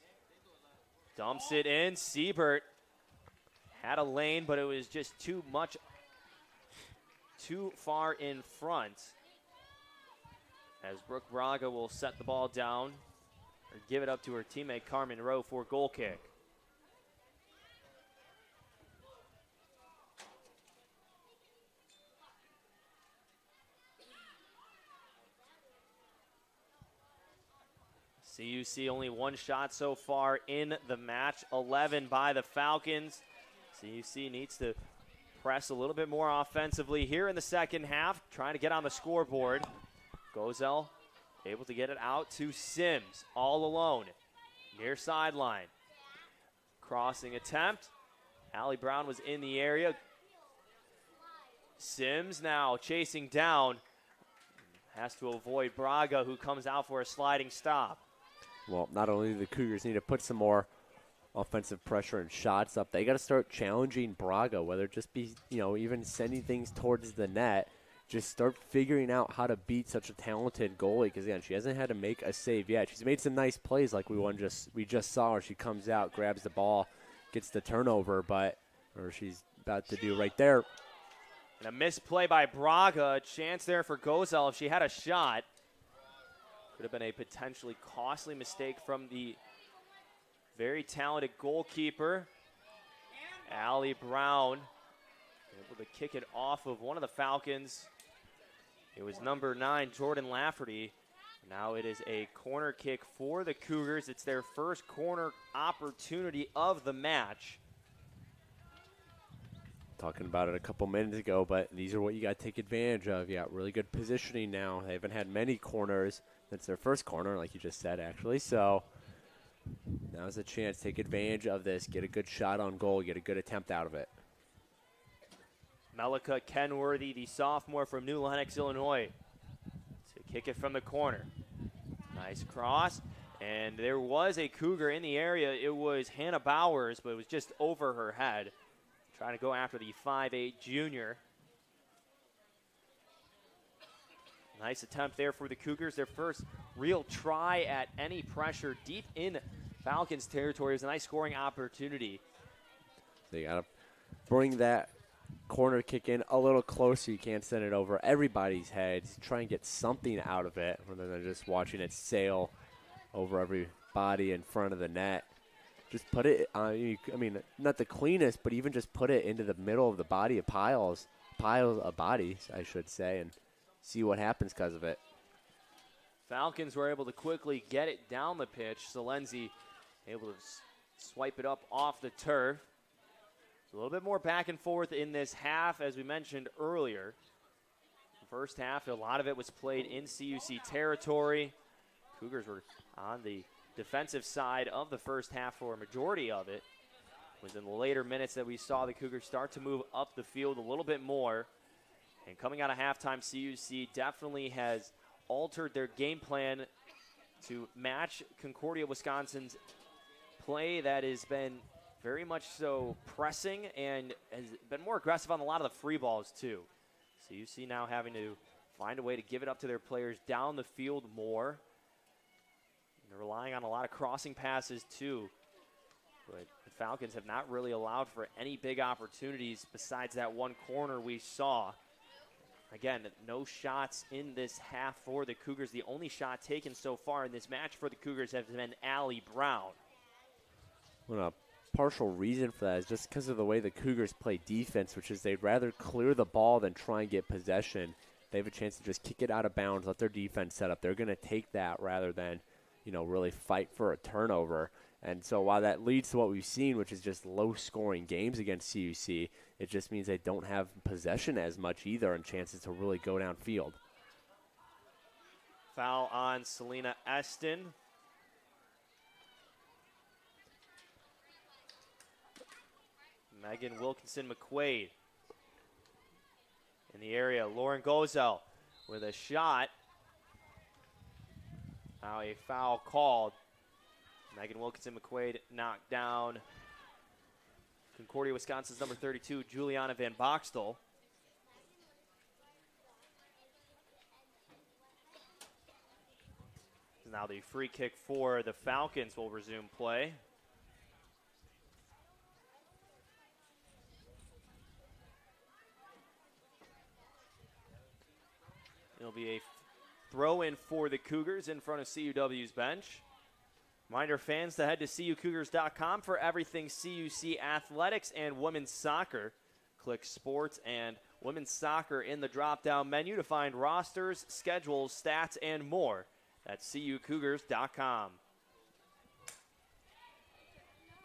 Dumps it in. Siebert had a lane, but it was just too far in front. As Brooke Braga will set the ball down, or give it up to her teammate Carmen Rowe for goal kick. CUC only one shot so far in the match, 11 by the Falcons. CUC needs to press a little bit more offensively here in the second half, trying to get on the scoreboard. Gosell able to get it out to Sims, all alone, near sideline. Crossing attempt. Allie Brown was in the area. Sims now chasing down. Has to avoid Braga, who comes out for a sliding stop. Well, not only do the Cougars need to put some more offensive pressure and shots up, they got to start challenging Braga, whether it just be, even sending things towards the net. Just start figuring out how to beat such a talented goalie, because again, she hasn't had to make a save yet. She's made some nice plays, like we just saw her. She comes out, grabs the ball, gets the turnover, or she's about to do right there. And a misplay by Braga. A chance there for Gozel if she had a shot. Could have been a potentially costly mistake from the very talented goalkeeper, Allie Brown. Able to kick it off of one of the Falcons. It was number 9, Jordan Lafferty. Now it is a corner kick for the Cougars. It's their first corner opportunity of the match. Talking about it a couple minutes ago, but these are what you got to take advantage of. You got really good positioning now. They haven't had many corners. That's their first corner, like you just said, actually. So now's a chance to take advantage of this, get a good shot on goal, get a good attempt out of it. Melika Kenworthy, the sophomore from New Lenox, Illinois, to kick it from the corner. Nice cross, and there was a Cougar in the area. It was Hannah Bowers, but it was just over her head. Trying to go after the 5'8 junior. Nice attempt there for the Cougars. Their first real try at any pressure deep in Falcons territory. It was a nice scoring opportunity. They got to bring that corner kick in a little closer. You can't send it over everybody's heads. Try and get something out of it rather than just watching it sail over everybody in front of the net. Just put it, I mean, not the cleanest, but even just put it into the middle of the body of piles of bodies, I should say, and see what happens because of it. Falcons were able to quickly get it down the pitch. Salenzi able to swipe it up off the turf. A little bit more back and forth in this half, as we mentioned earlier. The first half, a lot of it was played in CUC territory. Cougars were on the defensive side of the first half for a majority of it. It was in the later minutes that we saw the Cougars start to move up the field a little bit more. And coming out of halftime, CUC definitely has altered their game plan to match Concordia, Wisconsin's play that has been very much so pressing and has been more aggressive on a lot of the free balls too. CUC now having to find a way to give it up to their players down the field more. They're relying on a lot of crossing passes too. But the Falcons have not really allowed for any big opportunities besides that one corner we saw. Again, no shots in this half for the Cougars. The only shot taken so far in this match for the Cougars has been Allie Brown. Well, a partial reason for that is just because of the way the Cougars play defense, which is they'd rather clear the ball than try and get possession. They have a chance to just kick it out of bounds, let their defense set up. They're going to take that rather than, really fight for a turnover. And so while that leads to what we've seen, which is just low-scoring games against CUC, it just means they don't have possession as much either and chances to really go downfield. Foul on Selena Eston. Megan Wilkinson-McQuaid in the area. Lauren Gozel with a shot. Now a foul called. Megan Wilkinson-McQuaid knocked down Concordia, Wisconsin's number 32, Juliana Van Boxtel. Now the free kick for the Falcons will resume play. It'll be a throw-in for the Cougars in front of CUW's bench. Reminder fans to head to CUCougars.com for everything CUC athletics and women's soccer. Click sports and women's soccer in the drop-down menu to find rosters, schedules, stats, and more. That's CUCougars.com.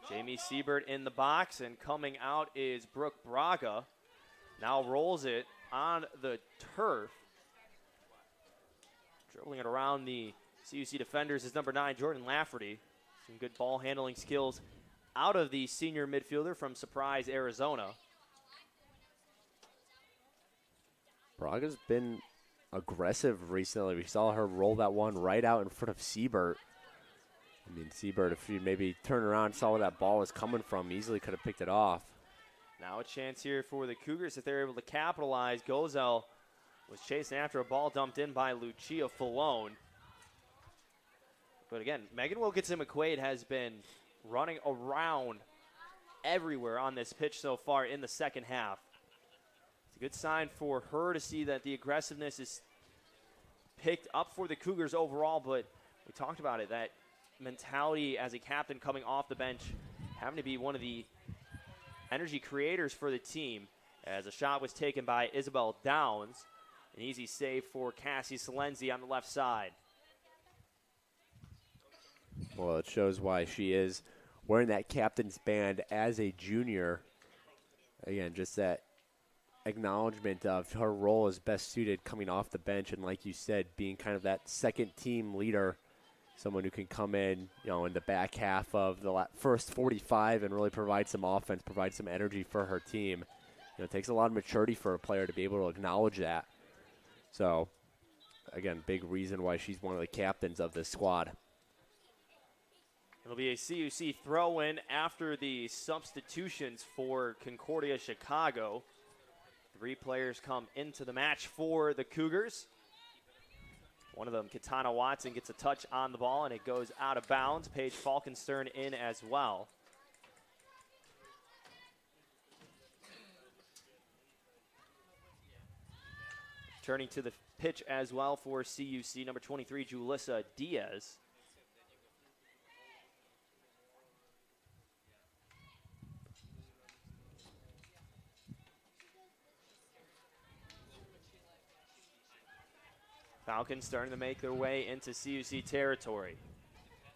Jamie Siebert in the box, and coming out is Brooke Braga. Now rolls it on the turf. Dribbling it around the CUC defenders is number 9, Jordan Lafferty. Some good ball handling skills out of the senior midfielder from Surprise, Arizona. Braga's been aggressive recently. We saw her roll that one right out in front of Siebert. I mean, Siebert, if you maybe turn around and saw where that ball was coming from, easily could have picked it off. Now a chance here for the Cougars if they're able to capitalize. Gozel was chasing after a ball dumped in by Lucia Falone. But again, Megan Wilkinson-McQuaid has been running around everywhere on this pitch so far in the second half. It's a good sign for her to see that the aggressiveness is picked up for the Cougars overall, but we talked about it, that mentality as a captain coming off the bench, having to be one of the energy creators for the team, as a shot was taken by Isabel Downs. An easy save for Cassie Salenzi on the left side. Well, it shows why she is wearing that captain's band as a junior. Again, just that acknowledgement of her role as best suited coming off the bench, and like you said, being kind of that second team leader, someone who can come in, in the back half of the first 45 and really provide some offense, provide some energy for her team. It takes a lot of maturity for a player to be able to acknowledge that. So, again, big reason why she's one of the captains of this squad. It'll be a CUC throw-in after the substitutions for Concordia Chicago. 3 players come into the match for the Cougars. One of them, Katana Watson, gets a touch on the ball, and it goes out of bounds. Paige Falkenstern in as well. Turning to the pitch as well for CUC, number 23, Julissa Diaz. Falcons starting to make their way into CUC territory.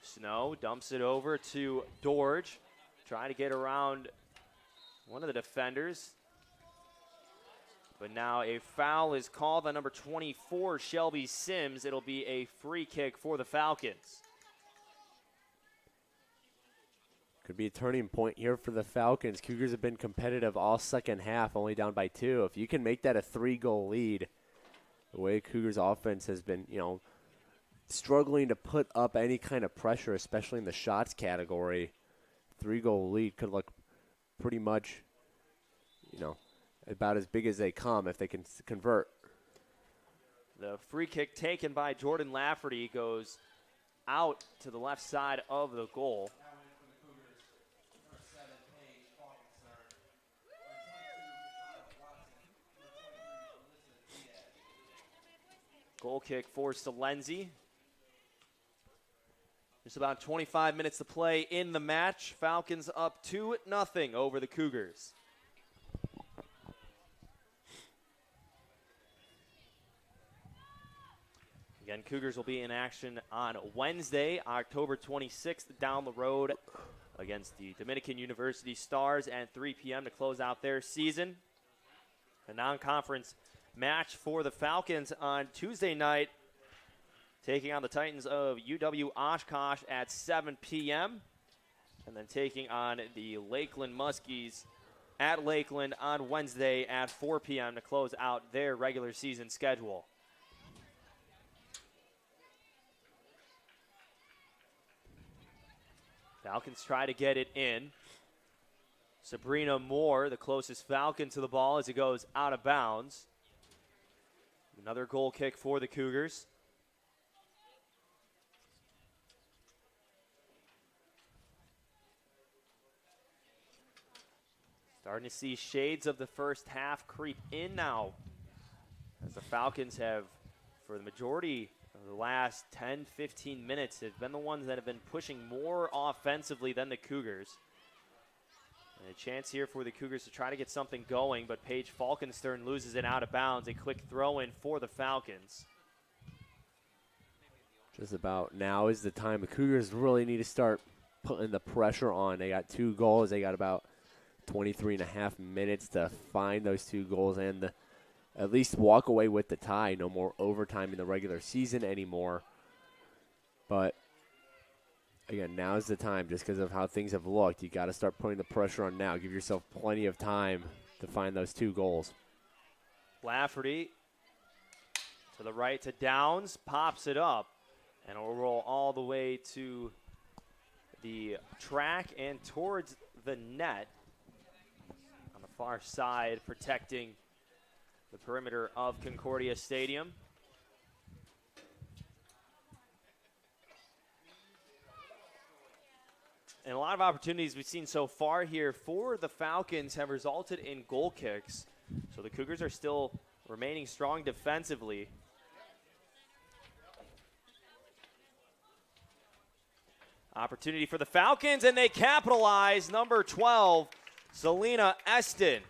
Snow dumps it over to Dorge, trying to get around one of the defenders. But now a foul is called on number 24, Shelby Sims. It'll be a free kick for the Falcons. Could be a turning point here for the Falcons. Cougars have been competitive all second half, only down by 2. If you can make that a 3-goal lead, the way Cougars offense has been, struggling to put up any kind of pressure, especially in the shots category, 3-goal lead could look pretty much, about as big as they come if they can convert. The free kick taken by Jordan Lafferty goes out to the left side of the goal. Goal kick for Salenzi. Just about 25 minutes to play in the match. Falcons up 2-0 over the Cougars. Again, Cougars will be in action on Wednesday, October 26th, down the road against the Dominican University Stars at 3 p.m. to close out their season. A non-conference match for the Falcons on Tuesday night, taking on the Titans of UW Oshkosh at 7 p.m. and then taking on the Lakeland Muskies at Lakeland on Wednesday at 4 p.m. to close out their regular season schedule. Falcons try to get it in. Sabrina Moore, the closest Falcon to the ball as it goes out of bounds. Another goal kick for the Cougars. Starting to see shades of the first half creep in now, as the Falcons have, for the majority of the last 10, 15 minutes, have been the ones that have been pushing more offensively than the Cougars. And a chance here for the Cougars to try to get something going, but Paige Falkenstern loses it out of bounds. A quick throw in for the Falcons. Just about now is the time the Cougars really need to start putting the pressure on. They got 2 goals. They got about 23 and a half minutes to find those 2 goals and at least walk away with the tie. No more overtime in the regular season anymore. But again, now is the time, just because of how things have looked. You got to start putting the pressure on now. Give yourself plenty of time to find those 2 goals. Lafferty to the right to Downs, pops it up, and it'll roll all the way to the track and towards the net on the far side, protecting the perimeter of Concordia Stadium. And a lot of opportunities we've seen so far here for the Falcons have resulted in goal kicks. So the Cougars are still remaining strong defensively. Opportunity for the Falcons, and they capitalize. Number 12, Selena Eston,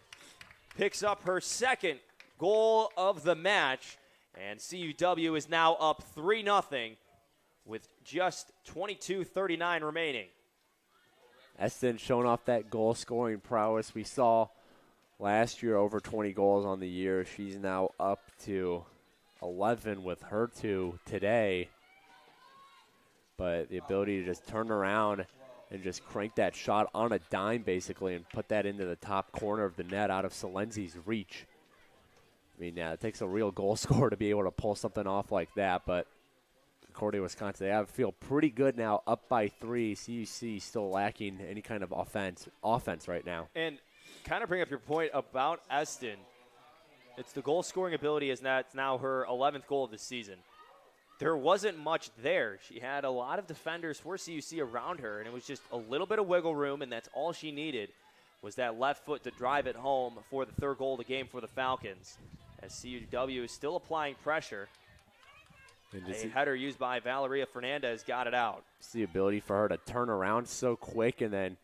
picks up her second goal of the match. And CUW is now up 3-0 with just 22:39 remaining. Eston showing off that goal-scoring prowess we saw last year, over 20 goals on the year. She's now up to 11 with her 2 today. But the ability to just turn around and just crank that shot on a dime, basically, and put that into the top corner of the net out of Salenzi's reach. I mean, yeah, it takes a real goal scorer to be able to pull something off like that, but Concordia, Wisconsin, they feel pretty good now, up by 3. CUC still lacking any kind of offense right now. And kind of bring up your point about Eston. It's the goal-scoring ability, as that's now her 11th goal of the season. There wasn't much there. She had a lot of defenders for CUC around her, and it was just a little bit of wiggle room, and that's all she needed was that left foot to drive it home for the third goal of the game for the Falcons. As CUW is still applying pressure. A header used by Valeria Fernandez got it out. It's the ability for her to turn around so quick and then,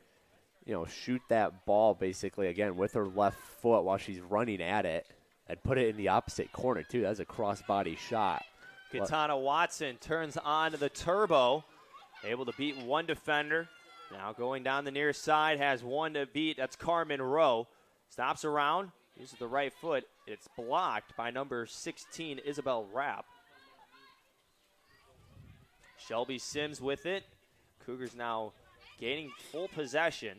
shoot that ball basically, again, with her left foot while she's running at it and put it in the opposite corner, too. That's a crossbody shot. Katana Watson turns on the turbo, able to beat one defender. Now going down the near side, has one to beat. That's Carmen Rowe. Stops around, uses the right foot. It's blocked by number 16, Isabel Rapp. Shelby Sims with it. Cougars now gaining full possession.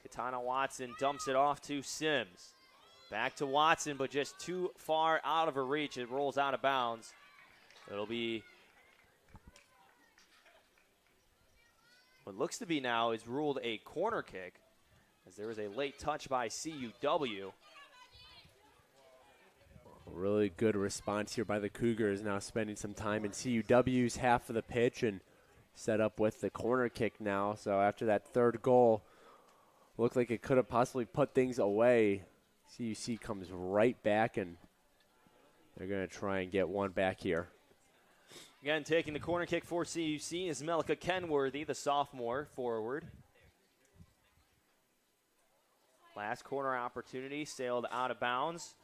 Katana Watson dumps it off to Sims. Back to Watson, but just too far out of her reach. It rolls out of bounds. It'll be what looks to be now is ruled a corner kick, as there was a late touch by CUW. Really good response here by the Cougars, now spending some time in CUW's half of the pitch and set up with the corner kick now. So after that third goal, looked like it could have possibly put things away. CUC comes right back, and they're going to try and get one back here. Again, taking the corner kick for CUC is Melika Kenworthy, the sophomore forward. Last corner opportunity sailed out of bounds.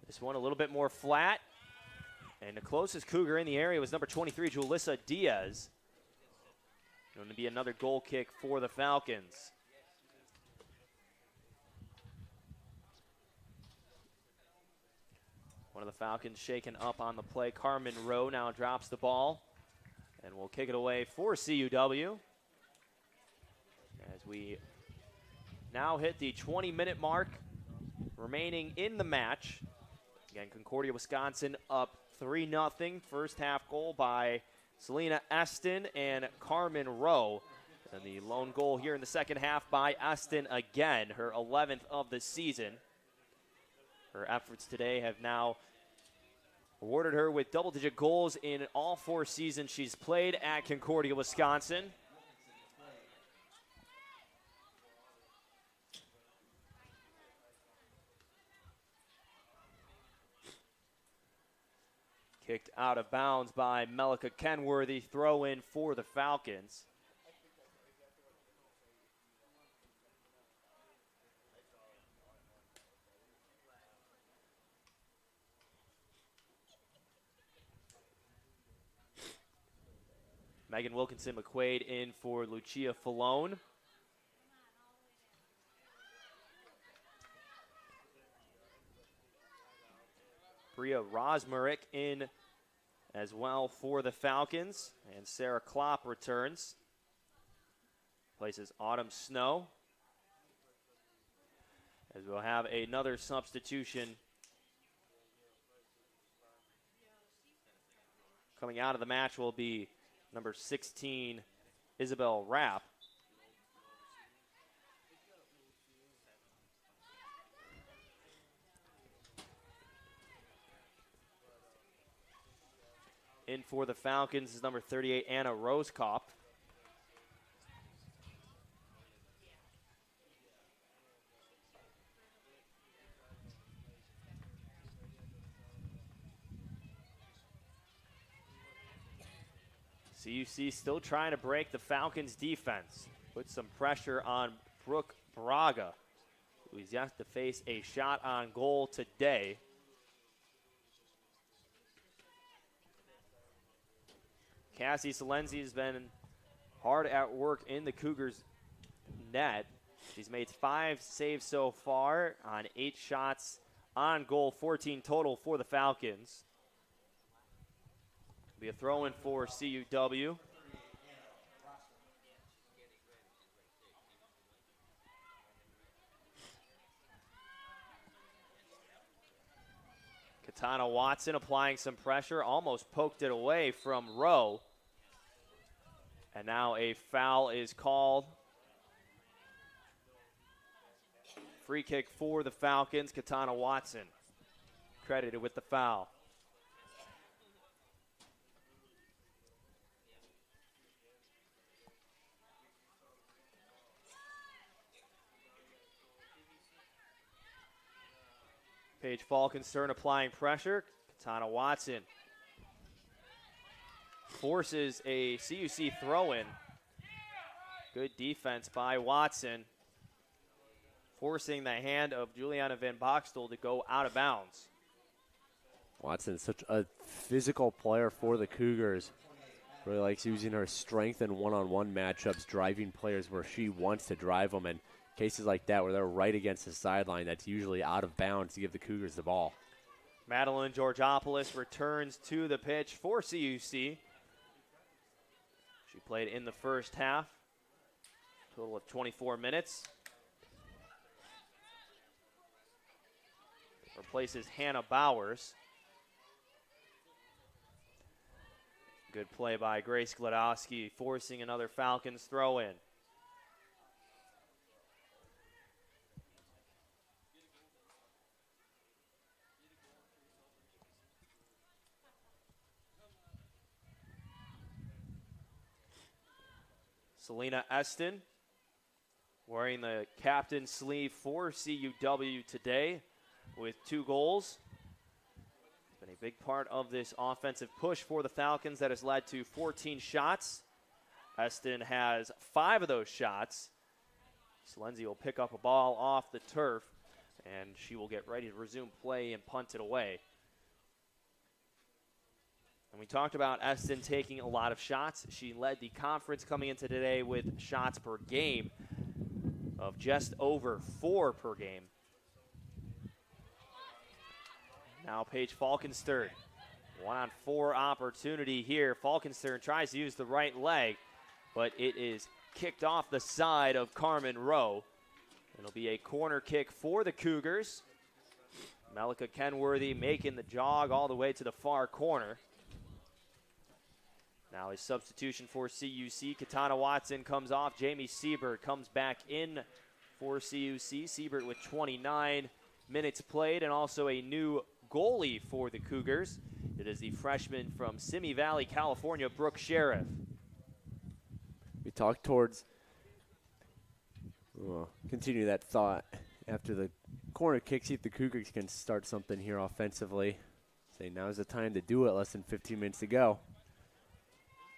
This one a little bit more flat. And the closest Cougar in the area was number 23, Julissa Diaz. Going to be another goal kick for the Falcons. One of the Falcons shaken up on the play. Carmen Rowe now drops the ball and will kick it away for CUW. As we now hit the 20-minute mark remaining in the match. Again, Concordia, Wisconsin up 3-0. First half goal by Selena Eston and Carmen Rowe. And the lone goal here in the second half by Eston again, her 11th of the season. Her efforts today have now awarded her with double-digit goals in all 4 seasons she's played at Concordia, Wisconsin. Kicked out of bounds by Melika Kenworthy. Throw in for the Falcons. Megan Wilkinson McQuaid in for Lucia Falone. Bria Rosmarick in as well for the Falcons. And Sarah Klopp returns. Places Autumn Snow. As we'll have another substitution coming out of the match will be number 16, Isabel Rapp. In for the Falcons is number 38, Anna Rosekopf. CUC still trying to break the Falcons' defense. Put some pressure on Brooke Braga, who's yet to face a shot on goal today. Cassie Salenzi has been hard at work in the Cougars' net. She's made 5 saves so far on 8 shots on goal, 14 total for the Falcons. Be a throw-in for CUW. Katana Watson applying some pressure, almost poked it away from Rowe. And now a foul is called. Free kick for the Falcons. Katana Watson credited with the foul. Paige Falkenstern applying pressure. Katana Watson forces a CUC throw-in. Good defense by Watson, forcing the hand of Juliana Van Boxtel to go out of bounds. Watson's such a physical player for the Cougars. Really likes using her strength in one-on-one matchups, driving players where she wants to drive them. And cases like that where they're right against the sideline, that's usually out of bounds to give the Cougars the ball. Madeline Georgopoulos returns to the pitch for CUC. She played in the first half, total of 24 minutes. Replaces Hannah Bowers. Good play by Grace Gladowski, forcing another Falcons throw-in. Selena Eston wearing the captain sleeve for CUW today with 2 goals. It's been a big part of this offensive push for the Falcons that has led to 14 shots. Eston has 5 of those shots. Salenzi will pick up a ball off the turf, and she will get ready to resume play and punt it away. And we talked about Eston taking a lot of shots. She led the conference coming into today with shots per game of just over 4 per game. Now Paige Falkenstern, 1-on-4 opportunity here. Falkenstern tries to use the right leg, but it is kicked off the side of Carmen Rowe. It'll be a corner kick for the Cougars. Melika Kenworthy making the jog all the way to the far corner. Now a substitution for CUC. Katana Watson comes off. Jamie Siebert comes back in for CUC. Siebert with 29 minutes played, and also a new goalie for the Cougars. It is the freshman from Simi Valley, California, Brooke Sheriff. We talked towards, continue that thought after the corner kick, see if the Cougars can start something here offensively. Say now's the time to do it, less than 15 minutes to go.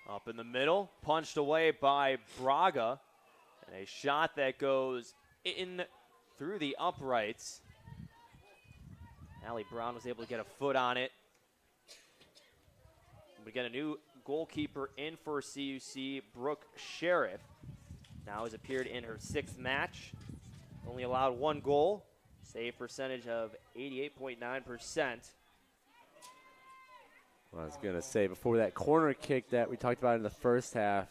Up in the middle, punched away by Braga, and a shot that goes in through the uprights. Allie Brown was able to get a foot on it. We get a new goalkeeper in for CUC, Brooke Sheriff. Now has appeared in her 6th match. Only allowed 1 goal. Save percentage of 88.9%. Well, I was going to say, before that corner kick that we talked about in the first half,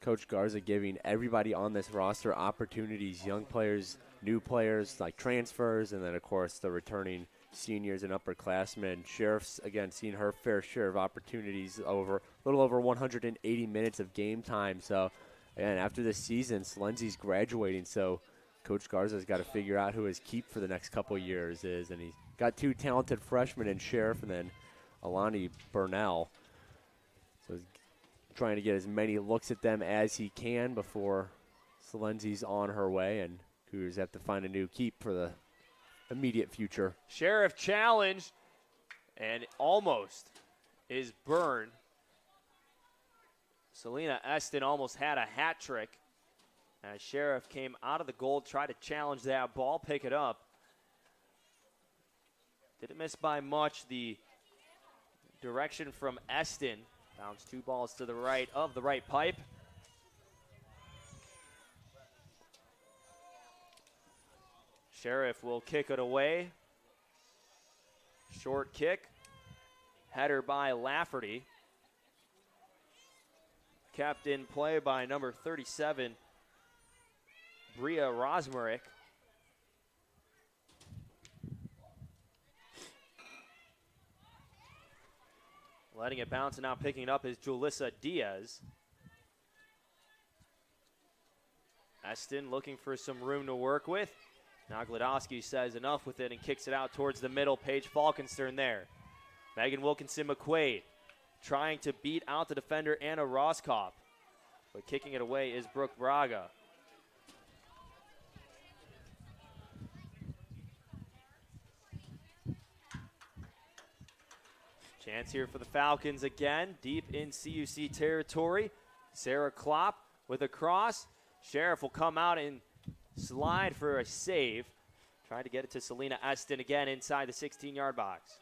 Coach Garza giving everybody on this roster opportunities, young players, new players, like transfers, and then, of course, the returning seniors and upperclassmen. Sheriff's, again, seeing her fair share of opportunities, over a little over 180 minutes of game time. So, again, after this season, Salenzi's graduating, so Coach Garza's got to figure out who his keep for the next couple years is, and he's got 2 talented freshmen in Sheriff and then Alani Burnell. So he's trying to get as many looks at them as he can before Salenzi's on her way, and Cougars have to find a new keep for the immediate future. Sheriff challenged and almost is burned. Selena Eston almost had a hat trick as Sheriff came out of the goal, tried to challenge that ball, pick it up. Didn't miss by much. The direction from Eston. Bounced 2 balls to the right of the right pipe. Sheriff will kick it away. Short kick. Header by Lafferty. Kept in play by number 37, Bria Rosmerick. Letting it bounce and now picking it up is Julissa Diaz. Eston looking for some room to work with. Now Glodowski says enough with it and kicks it out towards the middle. Paige Falkenstern there. Megan Wilkinson McQuaid trying to beat out the defender Anna Roskopf. But kicking it away is Brooke Braga. Chance here for the Falcons again, deep in CUC territory. Sarah Klopp with a cross. Sheriff will come out and slide for a save. Trying to get it to Selena Eston again inside the 16-yard box.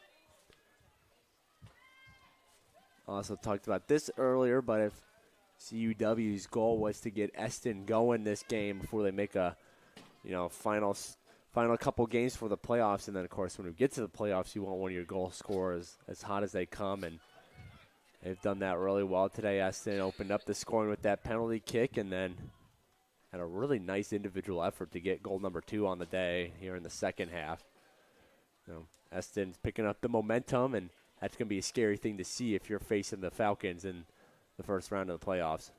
Also talked about this earlier, but if CUW's goal was to get Eston going this game before they make a, final couple games for the playoffs, and then of course when we get to the playoffs, you want one of your goal scorers as hot as they come, and they've done that really well today. Eston opened up the scoring with that penalty kick, and then had a really nice individual effort to get goal number 2 on the day here in the second half. Eston's picking up the momentum, and that's going to be a scary thing to see if you're facing the Falcons in the first round of the playoffs.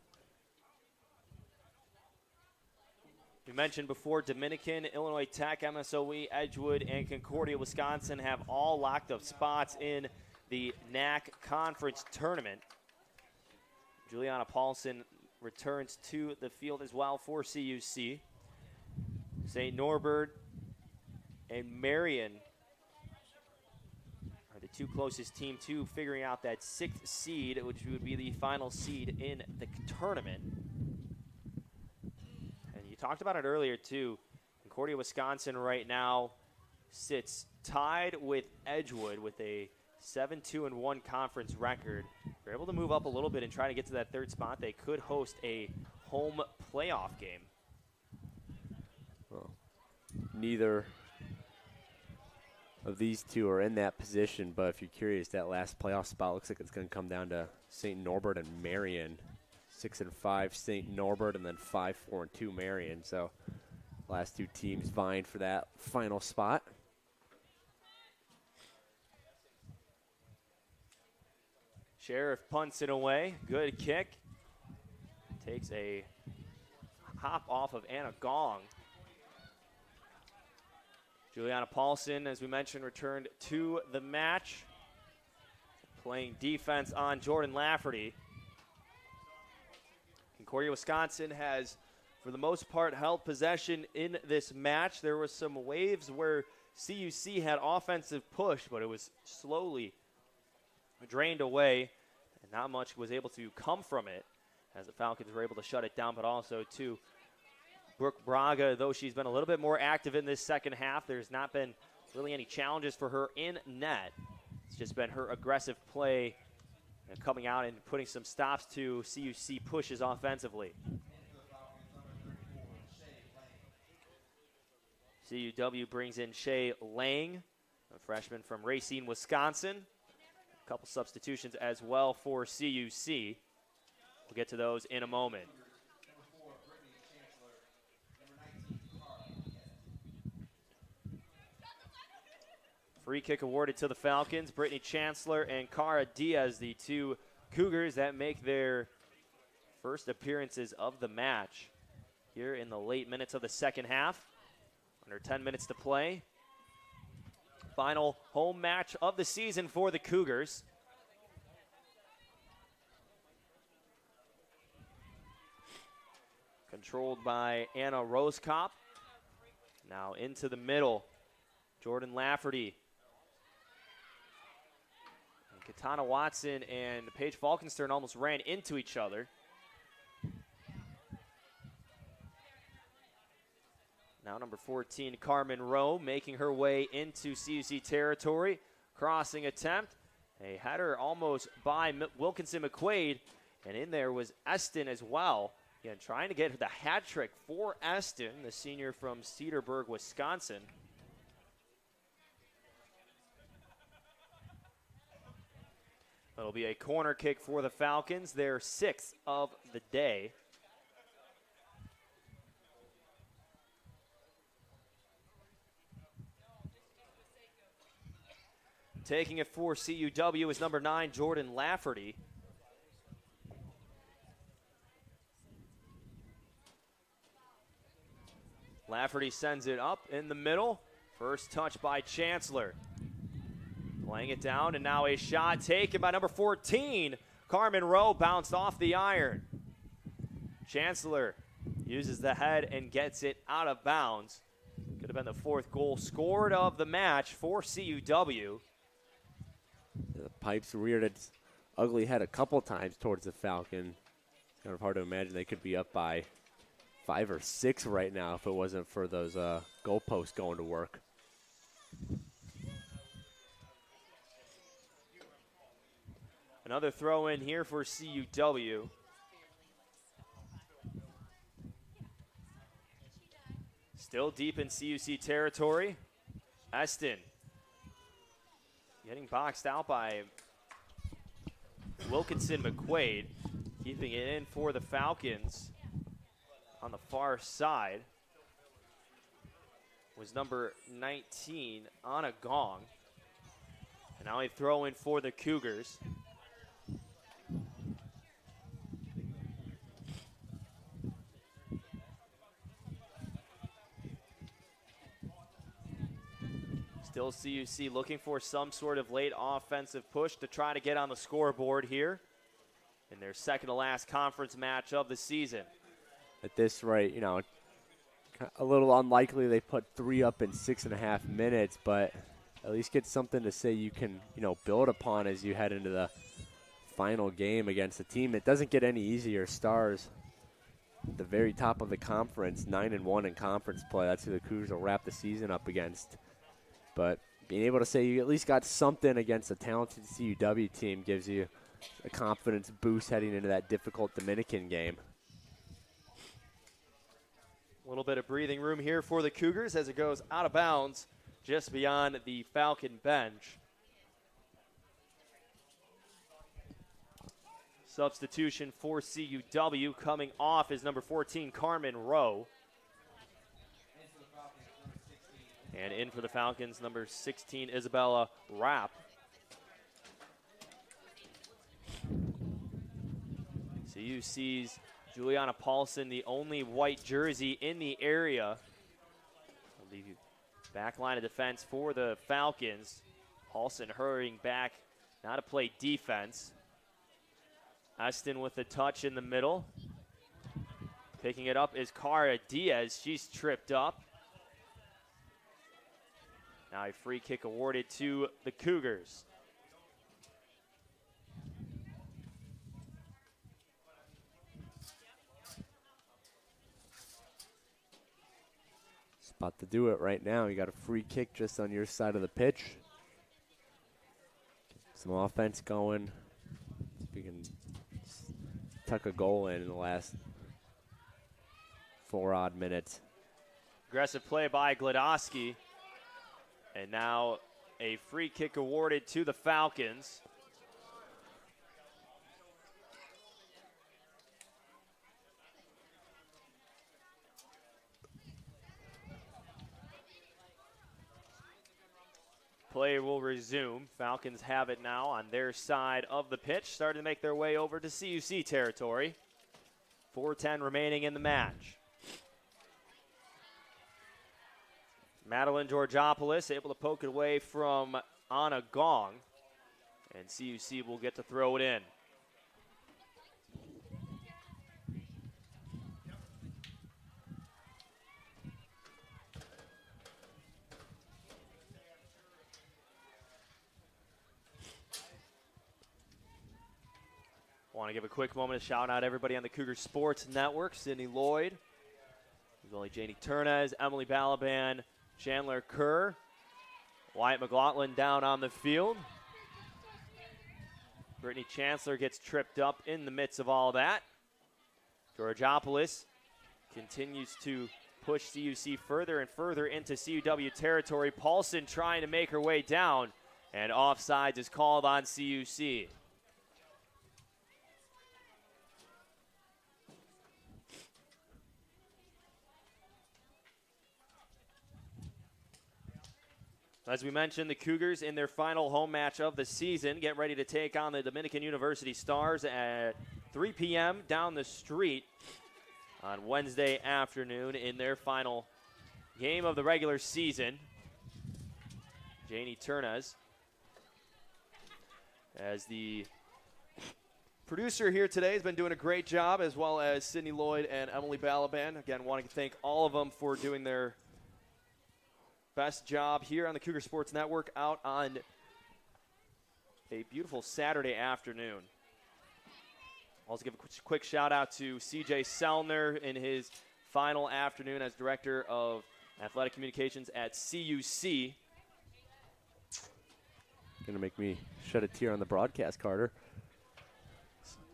We mentioned before, Dominican, Illinois Tech, MSOE, Edgewood, and Concordia, Wisconsin have all locked up spots in the NAC Conference Tournament. Juliana Paulson returns to the field as well for CUC. St. Norbert and Marion are the 2 closest teams to figuring out that 6th seed, which would be the final seed in the tournament. And you talked about it earlier too. Concordia, Wisconsin right now sits tied with Edgewood with a 7-2-1 conference record. They're able to move up a little bit and try to get to that 3rd spot. They could host a home playoff game. Well, neither of these 2 are in that position, but if you're curious, that last playoff spot looks like it's going to come down to St. Norbert and Marion. 6-5 St. Norbert, and then 5-4-2 Marion. So last 2 teams vying for that final spot. Sheriff punts it away. Good kick. Takes a hop off of Anna Gong. Juliana Paulson, as we mentioned, returned to the match. Playing defense on Jordan Lafferty. Concordia, Wisconsin has, for the most part, held possession in this match. There were some waves where CUC had offensive push, but it was slowly drained away, and not much was able to come from it as the Falcons were able to shut it down, but also, too, Brooke Braga, though she's been a little bit more active in this second half, there's not been really any challenges for her in net. It's just been her aggressive play and coming out and putting some stops to CUC pushes offensively. CUW brings in Shay Lang, a freshman from Racine, Wisconsin. A couple substitutions as well for CUC. We'll get to those in a moment. Free kick awarded to the Falcons. Brittany Chancellor and Cara Diaz, the 2 Cougars that make their first appearances of the match here in the late minutes of the second half. Under 10 minutes to play. Final home match of the season for the Cougars. Controlled by Anna Roskopf. Now into the middle. Jordan Lafferty. And Katana Watson and Paige Falkenstern almost ran into each other. Now number 14, Carmen Rowe, making her way into CUC territory. Crossing attempt. A header almost by Wilkinson McQuaid. And in there was Eston as well. Again, trying to get the hat trick for Eston, the senior from Cedarburg, Wisconsin. It'll be a corner kick for the Falcons, their 6th of the day. Taking it for CUW is number 9, Jordan Lafferty. Lafferty sends it up in the middle. First touch by Chancellor. Laying it down, and now a shot taken by number 14. Carmen Rowe bounced off the iron. Chancellor uses the head and gets it out of bounds. Could have been the 4th goal scored of the match for CUW. The pipes reared its ugly head a couple times towards the Falcon. It's kind of hard to imagine they could be up by 5 or 6 right now if it wasn't for those goalposts going to work. Another throw in here for CUW. Still deep in CUC territory. Eston getting boxed out by Wilkinson McQuaid. Keeping it in for the Falcons on the far side was number 19, Anna Gong. And now a throw in for the Cougars. Still CUC looking for some sort of late offensive push to try to get on the scoreboard here in their second to last conference match of the season. At this rate, you know, a little unlikely they put 3 up in 6.5 minutes, but at least get something to say you can, you know, build upon as you head into the final game against a team. It doesn't get any easier. Stars at the very top of the conference, 9-1 in conference play. That's who the Cougars will wrap the season up against. But being able to say you at least got something against a talented CUW team gives you a confidence boost heading into that difficult Dominican game. A little bit of breathing room here for the Cougars as it goes out of bounds just beyond the Falcon bench. Substitution for CUW coming off is number 14, Carmen Rowe. And in for the Falcons, number 16, Isabella Rapp. CUC's Juliana Paulson, the only white jersey in the area. The back line of defense for the Falcons. Paulson hurrying back now to play defense. Eston with the touch in the middle. Picking it up is Cara Diaz. She's tripped up. Now a free kick awarded to the Cougars. Spot to do it right now. You got a free kick just on your side of the pitch. Get some offense going. We can tuck a goal in the last 4 odd minutes. Aggressive play by Glodowski. And now a free kick awarded to the Falcons. Play will resume. Falcons have it now on their side of the pitch, starting to make their way over to CUC territory. 4:10 remaining in the match. Madeline Georgopoulos able to poke it away from Anna Gong. And CUC will get to throw it in. Want to give a quick moment to shout out everybody on the Cougar Sports Network. Sydney Lloyd, There's only Janie Turnez, Emily Balaban, Chandler Kerr, Wyatt McLaughlin down on the field. Brittany Chancellor gets tripped up in the midst of all that. Georgopoulos continues to push CUC further and further into CUW territory. Paulson trying to make her way down, and offsides is called on CUC. As we mentioned, the Cougars in their final home match of the season get ready to take on the Dominican University Stars at 3 p.m. down the street on Wednesday afternoon in their final game of the regular season. Janie Turnez, as the producer here today, has been doing a great job, as well as Sydney Lloyd and Emily Balaban. Again, wanting to thank all of them for doing their best job here on the Cougar Sports Network out on a beautiful Saturday afternoon. Also give a quick shout out to CJ Sellner in his final afternoon as Director of Athletic Communications at CUC. Gonna make me shed a tear on the broadcast, Carter.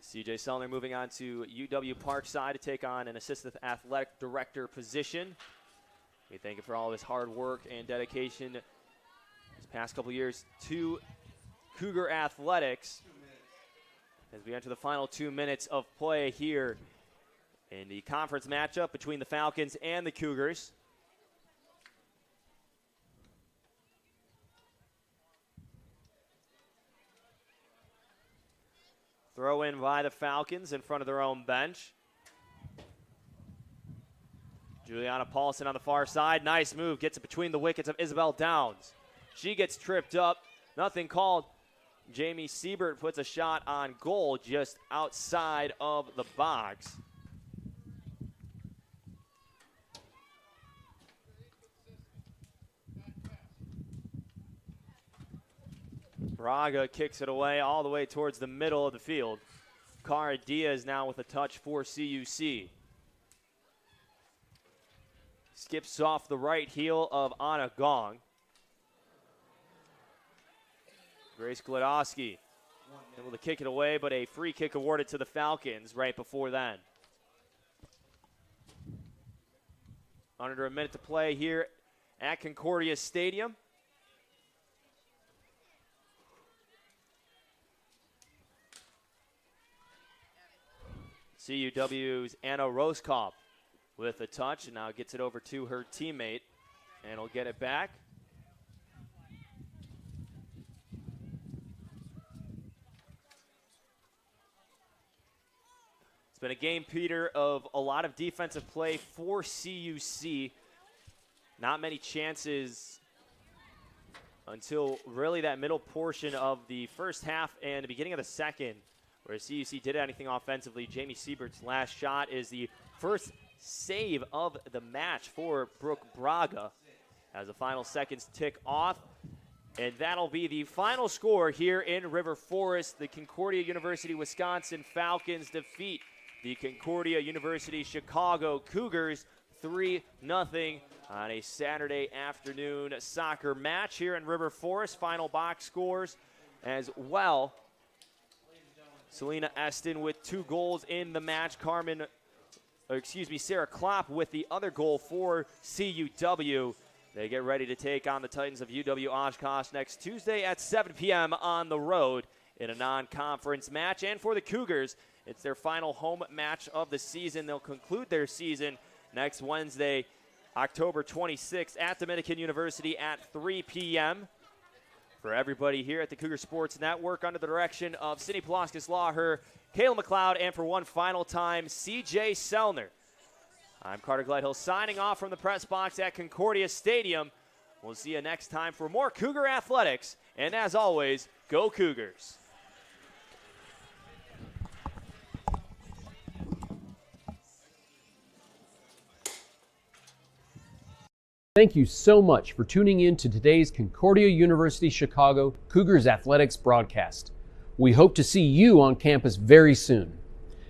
CJ Sellner moving on to UW Parkside to take on an Assistant Athletic Director position. We thank him for all of his hard work and dedication these past couple years to Cougar Athletics as we enter the final 2 minutes of play here in the conference matchup between the Falcons and the Cougars. Throw in by the Falcons in front of their own bench. Juliana Paulson on the far side. Nice move. Gets it between the wickets of Isabel Downs. She gets tripped up. Nothing called. Jamie Siebert puts a shot on goal just outside of the box. Braga kicks it away all the way towards the middle of the field. Cara Diaz now with a touch for CUC. Skips off the right heel of Anna Gong. Grace Glodowski able to kick it away, but a free kick awarded to the Falcons right before then. Under a minute to play here at Concordia Stadium. CUW's Anna Roskopf with a touch, and now gets it over to her teammate, and will get it back. It's been a game, Peter, of a lot of defensive play for CUC. Not many chances until really that middle portion of the first half and the beginning of the second, where CUC did anything offensively. Jamie Siebert's last shot is the first save of the match for Brooke Braga as the final seconds tick off. And that'll be the final score here in River Forest. The Concordia University Wisconsin Falcons defeat the Concordia University Chicago Cougars 3-0 on a Saturday afternoon soccer match here in River Forest. Final box scores as well. Selena Eston with 2 goals in the match. Sarah Klopp with the other goal for CUW. They get ready to take on the Titans of UW Oshkosh next Tuesday at 7 p.m. on the road in a non-conference match. And for the Cougars, it's their final home match of the season. They'll conclude their season next Wednesday, October 26th at Dominican University at 3 p.m. For everybody here at the Cougar Sports Network, under the direction of Sydney Pulaskis-Laher, Kayla McLeod, and for one final time, CJ Sellner. I'm Carter Gledhill signing off from the press box at Concordia Stadium. We'll see you next time for more Cougar Athletics. And as always, go Cougars. Thank you so much for tuning in to today's Concordia University Chicago Cougars Athletics broadcast. We hope to see you on campus very soon.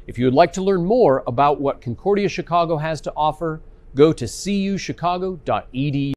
If you would like to learn more about what Concordia Chicago has to offer, go to cuchicago.edu.